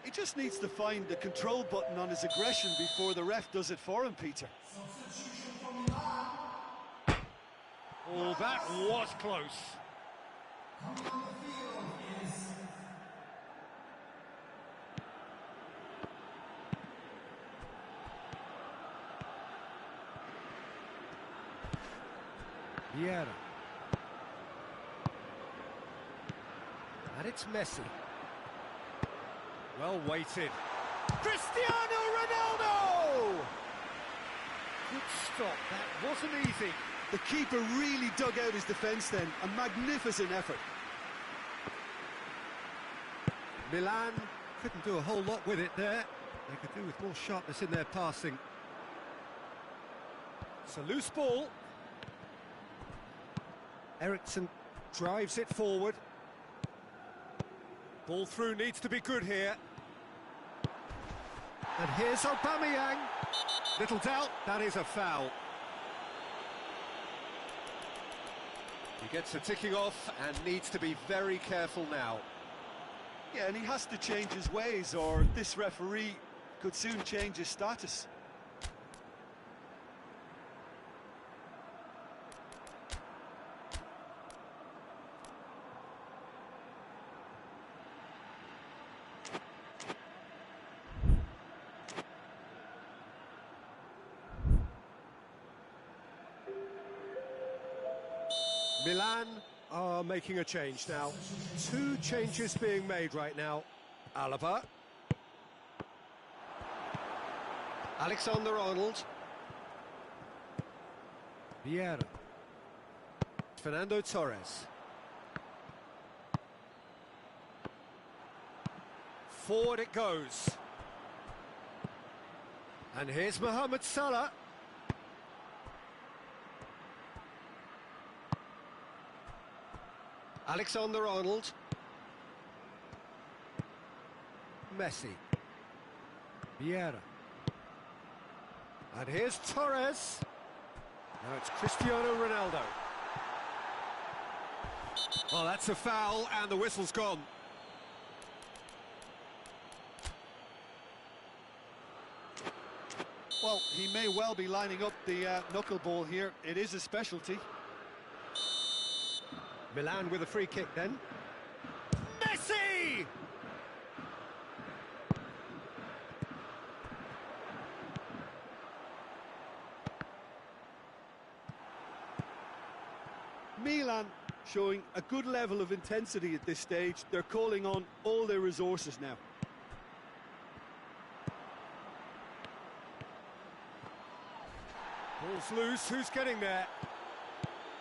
He just needs to find the control button on his aggression before the ref does it for him, Peter. Oh, that was close. Vieira. And it's Messi. Well weighted. Cristiano Ronaldo! Good stop, that wasn't easy. The keeper really dug out his defence then, a magnificent effort. Milan couldn't do a whole lot with it there. They could do with more sharpness in their passing. It's a loose ball. Eriksson drives it forward. Ball through needs to be good here. And here's Aubameyang. Little doubt, that is a foul. He gets a ticking off and needs to be very careful now. Yeah, and he has to change his ways, or this referee could soon change his status. Milan are making a change now. 2 changes being made right now. Alaba. Alexander-Arnold. Vieira. Fernando Torres. Forward it goes. And here's Mohamed Salah. Alexander-Arnold. Messi. Vieira. And here's Torres. Now it's Cristiano Ronaldo. Well, that's a foul, and the whistle's gone. Well, he may well be lining up the knuckleball here. It is a specialty. Milan with a free kick then. Messi! Milan showing a good level of intensity at this stage. They're calling on all their resources now. Ball's loose, who's getting there?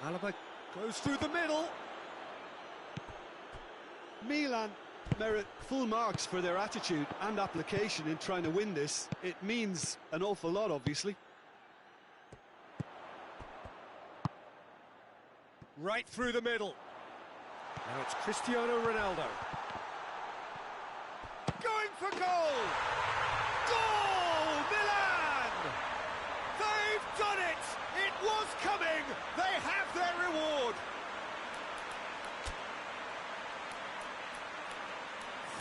Alaba goes through the middle. Milan merit full marks for their attitude and application in trying to win this. It means an awful lot, obviously. Right through the middle. Now it's Cristiano Ronaldo. Going for goal! Goal! Milan! They've done it! It was coming! They have their reward!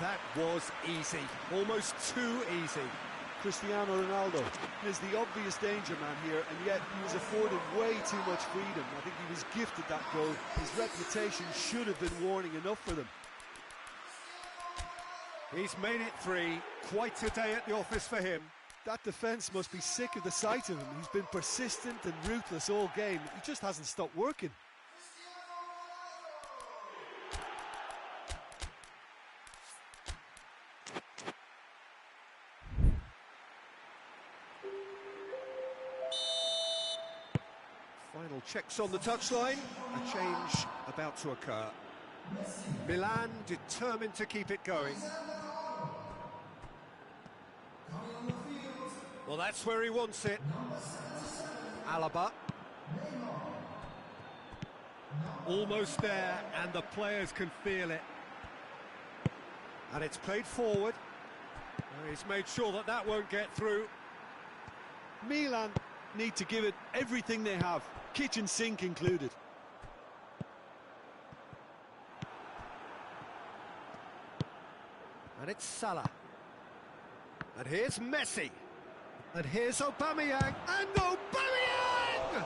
That was easy. Almost too easy. Cristiano Ronaldo is the obvious danger man here, and yet he was afforded way too much freedom. I think he was gifted that goal. His reputation should have been warning enough for them. He's made it 3. Quite a day at the office for him. That defence must be sick of the sight of him. He's been persistent and ruthless all game. He just hasn't stopped working. Final checks on the touchline. A change about to occur. Milan determined to keep it going. Well, that's where he wants it. Alaba. Almost there, and the players can feel it. And it's played forward. He's made sure that that won't get through. Milan need to give it everything they have, kitchen sink included. And it's Salah. And here's Messi. And here's Aubameyang. And Aubameyang!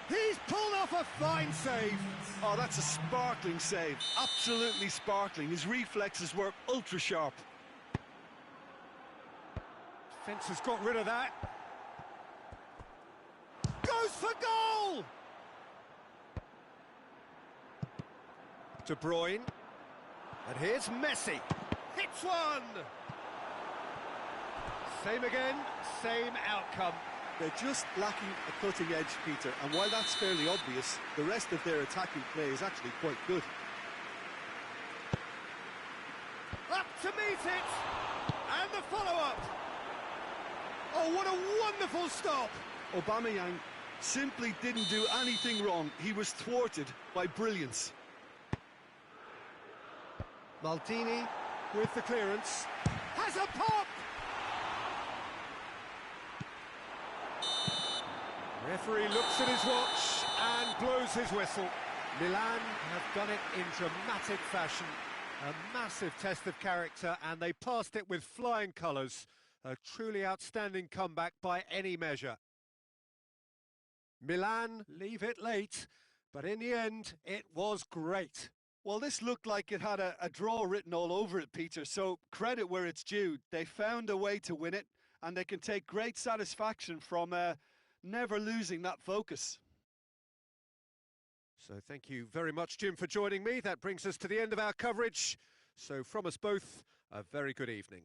He's pulled off a fine save. Oh, that's a sparkling save. Absolutely sparkling. His reflexes were ultra sharp. Defence has got rid of that. Goes for goal! De Bruyne. And here's Messi. Hits one! Same again, same outcome. They're just lacking a cutting edge, Peter, and while that's fairly obvious, the rest of their attacking play is actually quite good. Up to meet it! And the follow-up! Oh, what a wonderful stop! Aubameyang simply didn't do anything wrong. He was thwarted by brilliance. Maldini with the clearance. Has a pop! Referee looks at his watch and blows his whistle. Milan have done it in dramatic fashion. A massive test of character, and they passed it with flying colours. A truly outstanding comeback by any measure. Milan leave it late, but in the end, it was great. Well, this looked like it had a draw written all over it, Peter, so credit where it's due. They found a way to win it, and they can take great satisfaction from never losing that focus. So thank you very much, Jim, for joining me. That brings us to the end of our coverage. So from us both, a very good evening.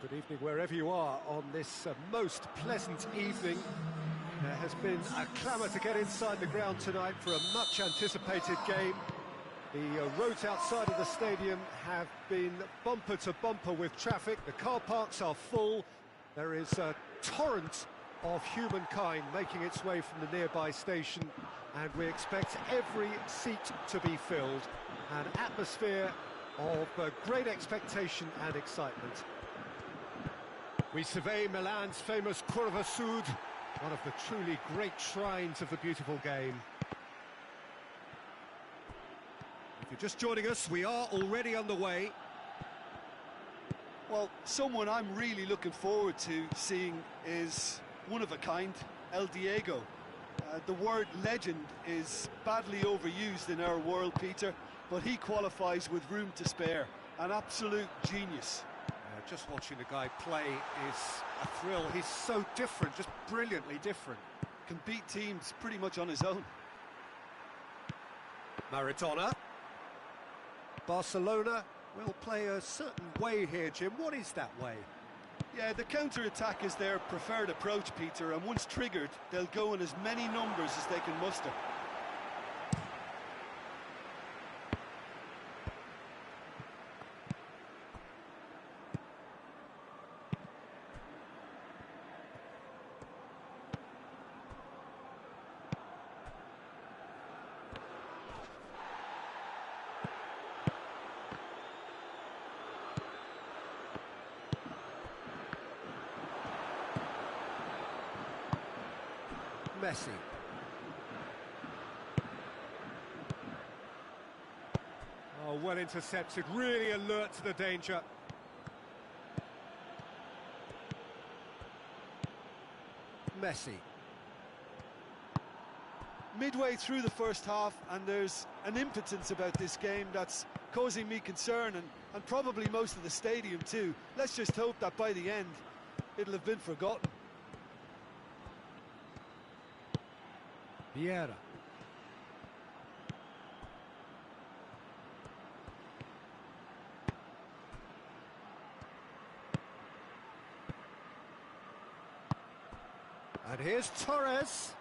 Good evening wherever you are on this most pleasant evening. There has been a clamour to get inside the ground tonight for a much anticipated game. The roads outside of the stadium have been bumper to bumper with traffic. The car parks are full. There is a torrent of humankind making its way from the nearby station, and we expect every seat to be filled. An atmosphere of great expectation and excitement. We survey Milan's famous Curva Sud, one of the truly great shrines of the beautiful game. If you're just joining us, we are already underway. Well, someone I'm really looking forward to seeing is one of a kind, El Diego. The word legend is badly overused in our world, Peter, but he qualifies with room to spare. An absolute genius. Just watching the guy play is a thrill. He's so different, just brilliantly different. Can beat teams pretty much on his own. Maradona. Barcelona will play a certain way here, Jim. What is that way? Yeah, the counter-attack is their preferred approach, Peter, and once triggered, they'll go in as many numbers as they can muster. Messi. Oh, well intercepted, really alert to the danger. Messi. Midway through the first half, and there's an impotence about this game that's causing me concern, and probably most of the stadium too. Let's just hope that by the end, it'll have been forgotten. Vieira. And here's Torres.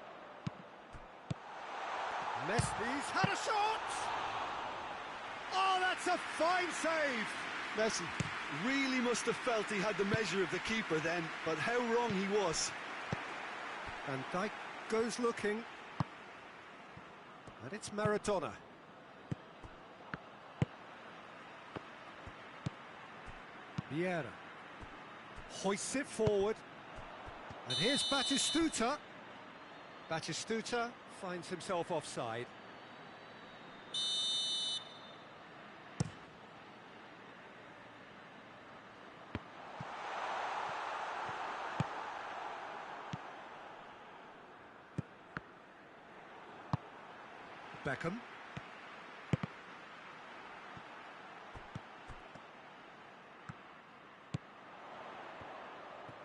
Messi's had a shot! Oh, that's a fine save! Messi really must have felt he had the measure of the keeper then, but how wrong he was. Van Dijk goes looking. And it's Maradona. Vieira hoists it forward. And here's Batistuta. Batistuta finds himself offside. Beckham.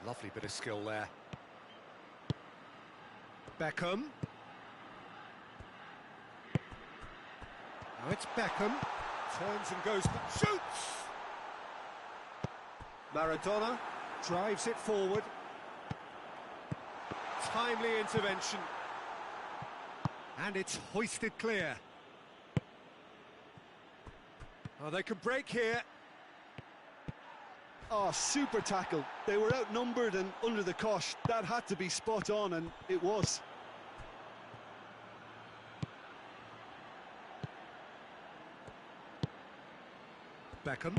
Lovely bit of skill there. Beckham. Now it's Beckham. Turns and goes, shoots! Maradona drives it forward. Timely intervention. And it's hoisted clear. Oh, they could break here. Oh, super tackle. They were outnumbered and under the cosh. That had to be spot on, and it was. Beckham.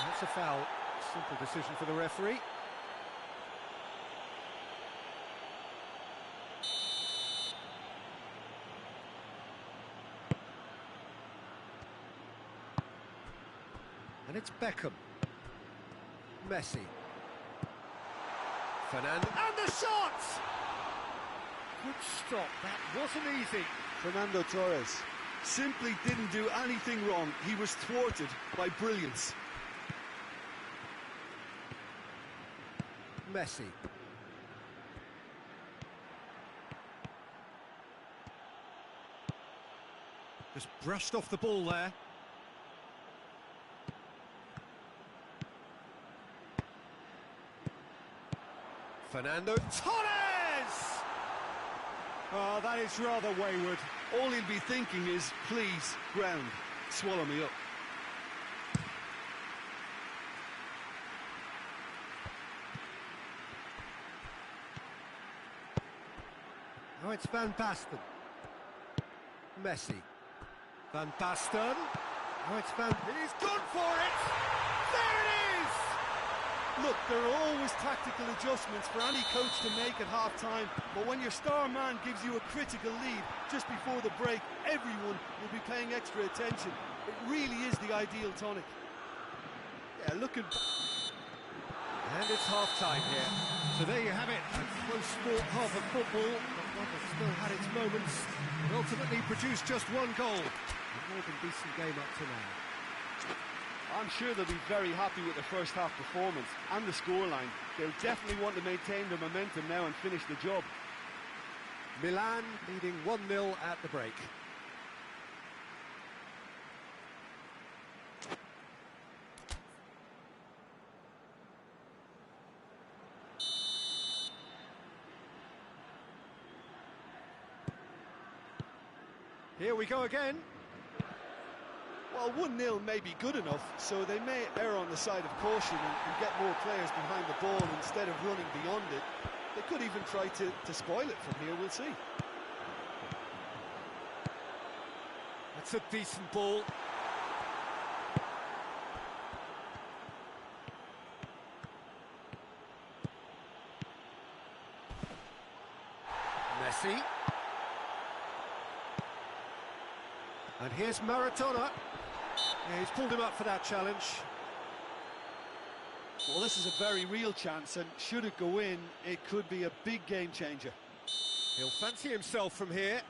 That's a foul. Simple decision for the referee. And it's Beckham. Messi. Fernando. And the shot! Good stop. That wasn't easy. Fernando Torres simply didn't do anything wrong. He was thwarted by brilliance. Messi. The Just brushed off the ball there. Fernando Torres! Oh, that is rather wayward. All he'll be thinking is, please, ground, swallow me up. Oh, it's Van Basten. Messi. Van Basten. Oh, it's Van... He's gone for it! There it is! Look, there are always tactical adjustments for any coach to make at half-time, but when your star man gives you a critical lead just before the break, everyone will be paying extra attention. It really is the ideal tonic. Yeah, looking... And it's half-time here. So there you have it, a close-sport half of football, but one that still had its moments, and ultimately produced just one goal. A more than decent game up to now. I'm sure they'll be very happy with the first half performance and the scoreline. They'll definitely want to maintain their momentum now and finish the job. Milan leading 1-0 at the break. Here we go again. Well, 1-0 may be good enough, so they may err on the side of caution and get more players behind the ball instead of running beyond it. They could even try to spoil it from here, we'll see. That's a decent ball. Messi. And here's Maradona. Yeah, he's pulled him up for that challenge. Well, this is a very real chance, and should it go in, it could be a big game changer. He'll fancy himself from here.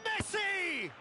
Messi!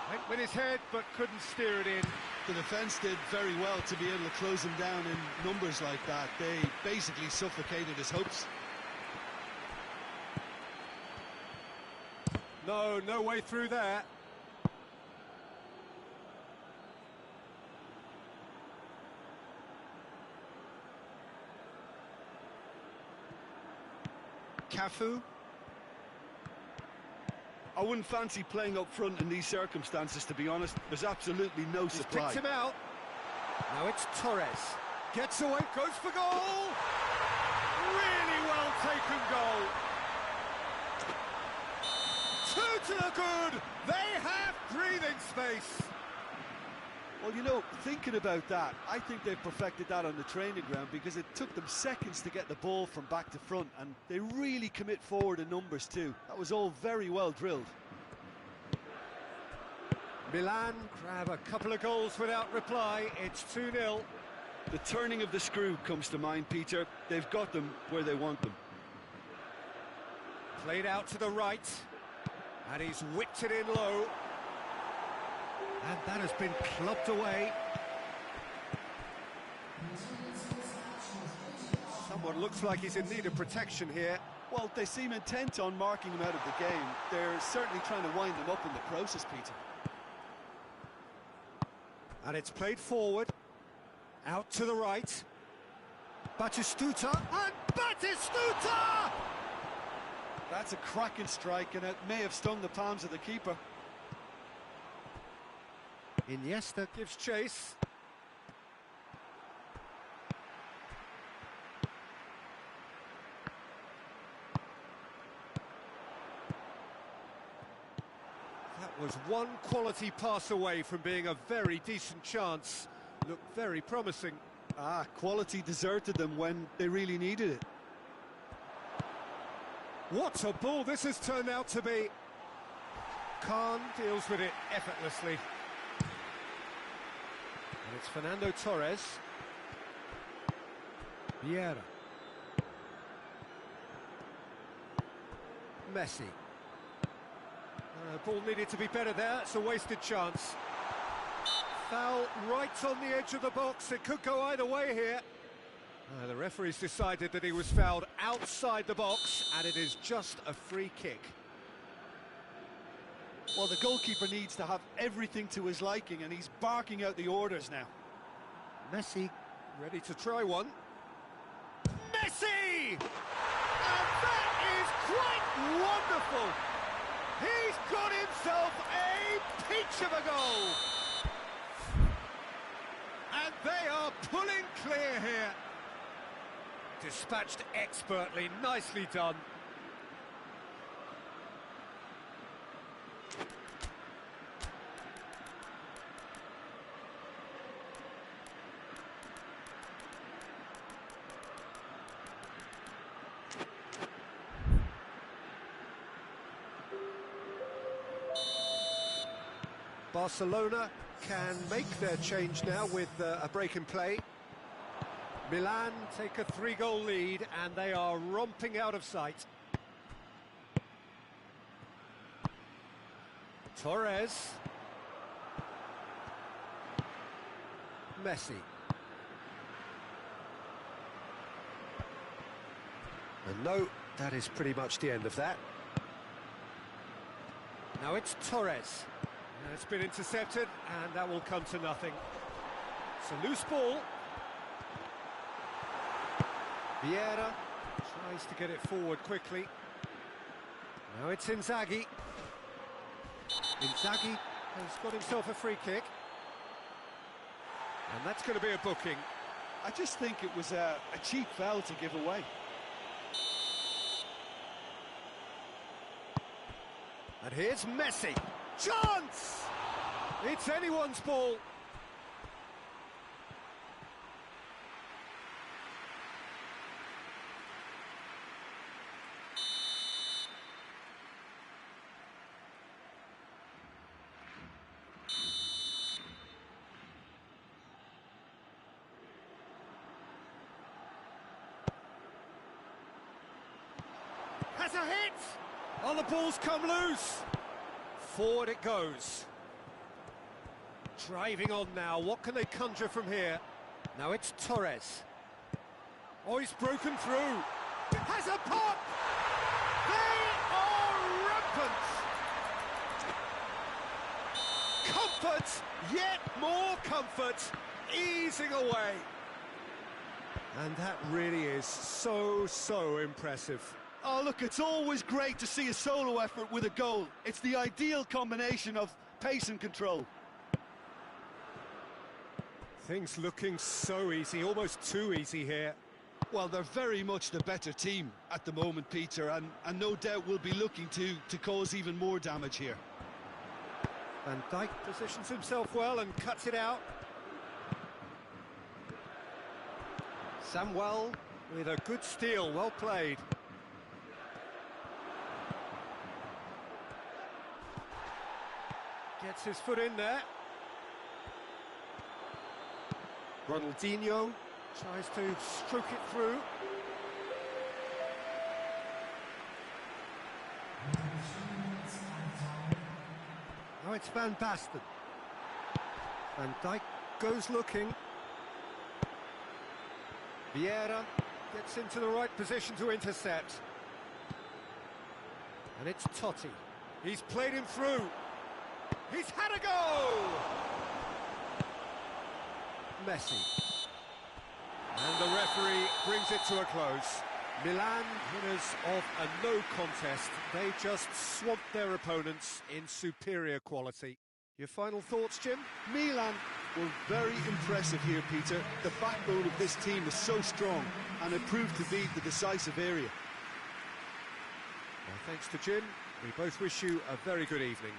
Went with his head, but couldn't steer it in. The defence did very well to be able to close him down in numbers like that. They basically suffocated his hopes. No way through there. Cafu. I wouldn't fancy playing up front in these circumstances, to be honest. There's absolutely no He's supply. picked him out. Now it's Torres. Gets away, goes for goal! Really well taken goal. Two to the good. They have breathing space. Well, you know, thinking about that, I think they've perfected that on the training ground because it took them seconds to get the ball from back to front, and they really commit forward in numbers too. That was all very well drilled. Milan grab a couple of goals without reply. It's 2-0. The turning of the screw comes to mind, Peter. They've got them where they want them. Played out to the right, and he's whipped it in low. And that has been clubbed away. Someone looks like he's in need of protection here. Well, they seem intent on marking him out of the game. They're certainly trying to wind him up in the process, Peter. And it's played forward. Out to the right. Batistuta. And Batistuta! That's a cracking strike, and it may have stung the palms of the keeper. Iniesta gives chase. That was one quality pass away from being a very decent chance. Looked very promising. Quality deserted them when they really needed it. What a ball this has turned out to be. Khan deals with it effortlessly. And it's Fernando Torres. Vieira. Messi. Ball needed to be better there, it's a wasted chance. Foul right on the edge of the box, it could go either way here. The referee's decided that he was fouled outside the box, and it is just a free kick. Well, the goalkeeper needs to have everything to his liking, and he's barking out the orders now. Messi ready to try one. Messi! And that is quite wonderful! He's got himself a peach of a goal! And they are pulling clear here. Dispatched expertly, nicely done. Barcelona can make their change now with a break in play. Milan take a 3-goal lead and they are romping out of sight. Torres. Messi. And no, that is pretty much the end of that. Now it's Torres. It's been intercepted, and that will come to nothing. It's a loose ball. Vieira tries to get it forward quickly. Now it's Inzaghi. Inzaghi has got himself a free kick. And that's going to be a booking. I just think it was a cheap foul to give away. And here's Messi. Chance! It's anyone's ball. Has a hit! Oh, the ball's come loose. Forward it goes. Driving on now, what can they conjure from here? Now it's Torres. Oh, he's broken through. Has a pop! They are rampant! Comfort, yet more comfort, easing away. And that really is so impressive. Oh, look, it's always great to see a solo effort with a goal. It's the ideal combination of pace and control. Things looking so easy, almost too easy here. Well, they're very much the better team at the moment, Peter, and no doubt will be looking to cause even more damage here. Van Dijk positions himself well and cuts it out. Samuel with a good steal, well played. Gets his foot in there. Ronaldinho tries to stroke it through. Now it's Van Basten. Van Dijk goes looking. Vieira gets into the right position to intercept. And it's Totti. He's played him through. He's had a go! Messi. And the referee brings it to a close. Milan, winners of a no contest. They just swamped their opponents in superior quality. Your final thoughts, Jim? Milan were very impressive here, Peter. The backbone of this team is so strong, and it proved to be the decisive area. Well, thanks to Jim. We both wish you a very good evening.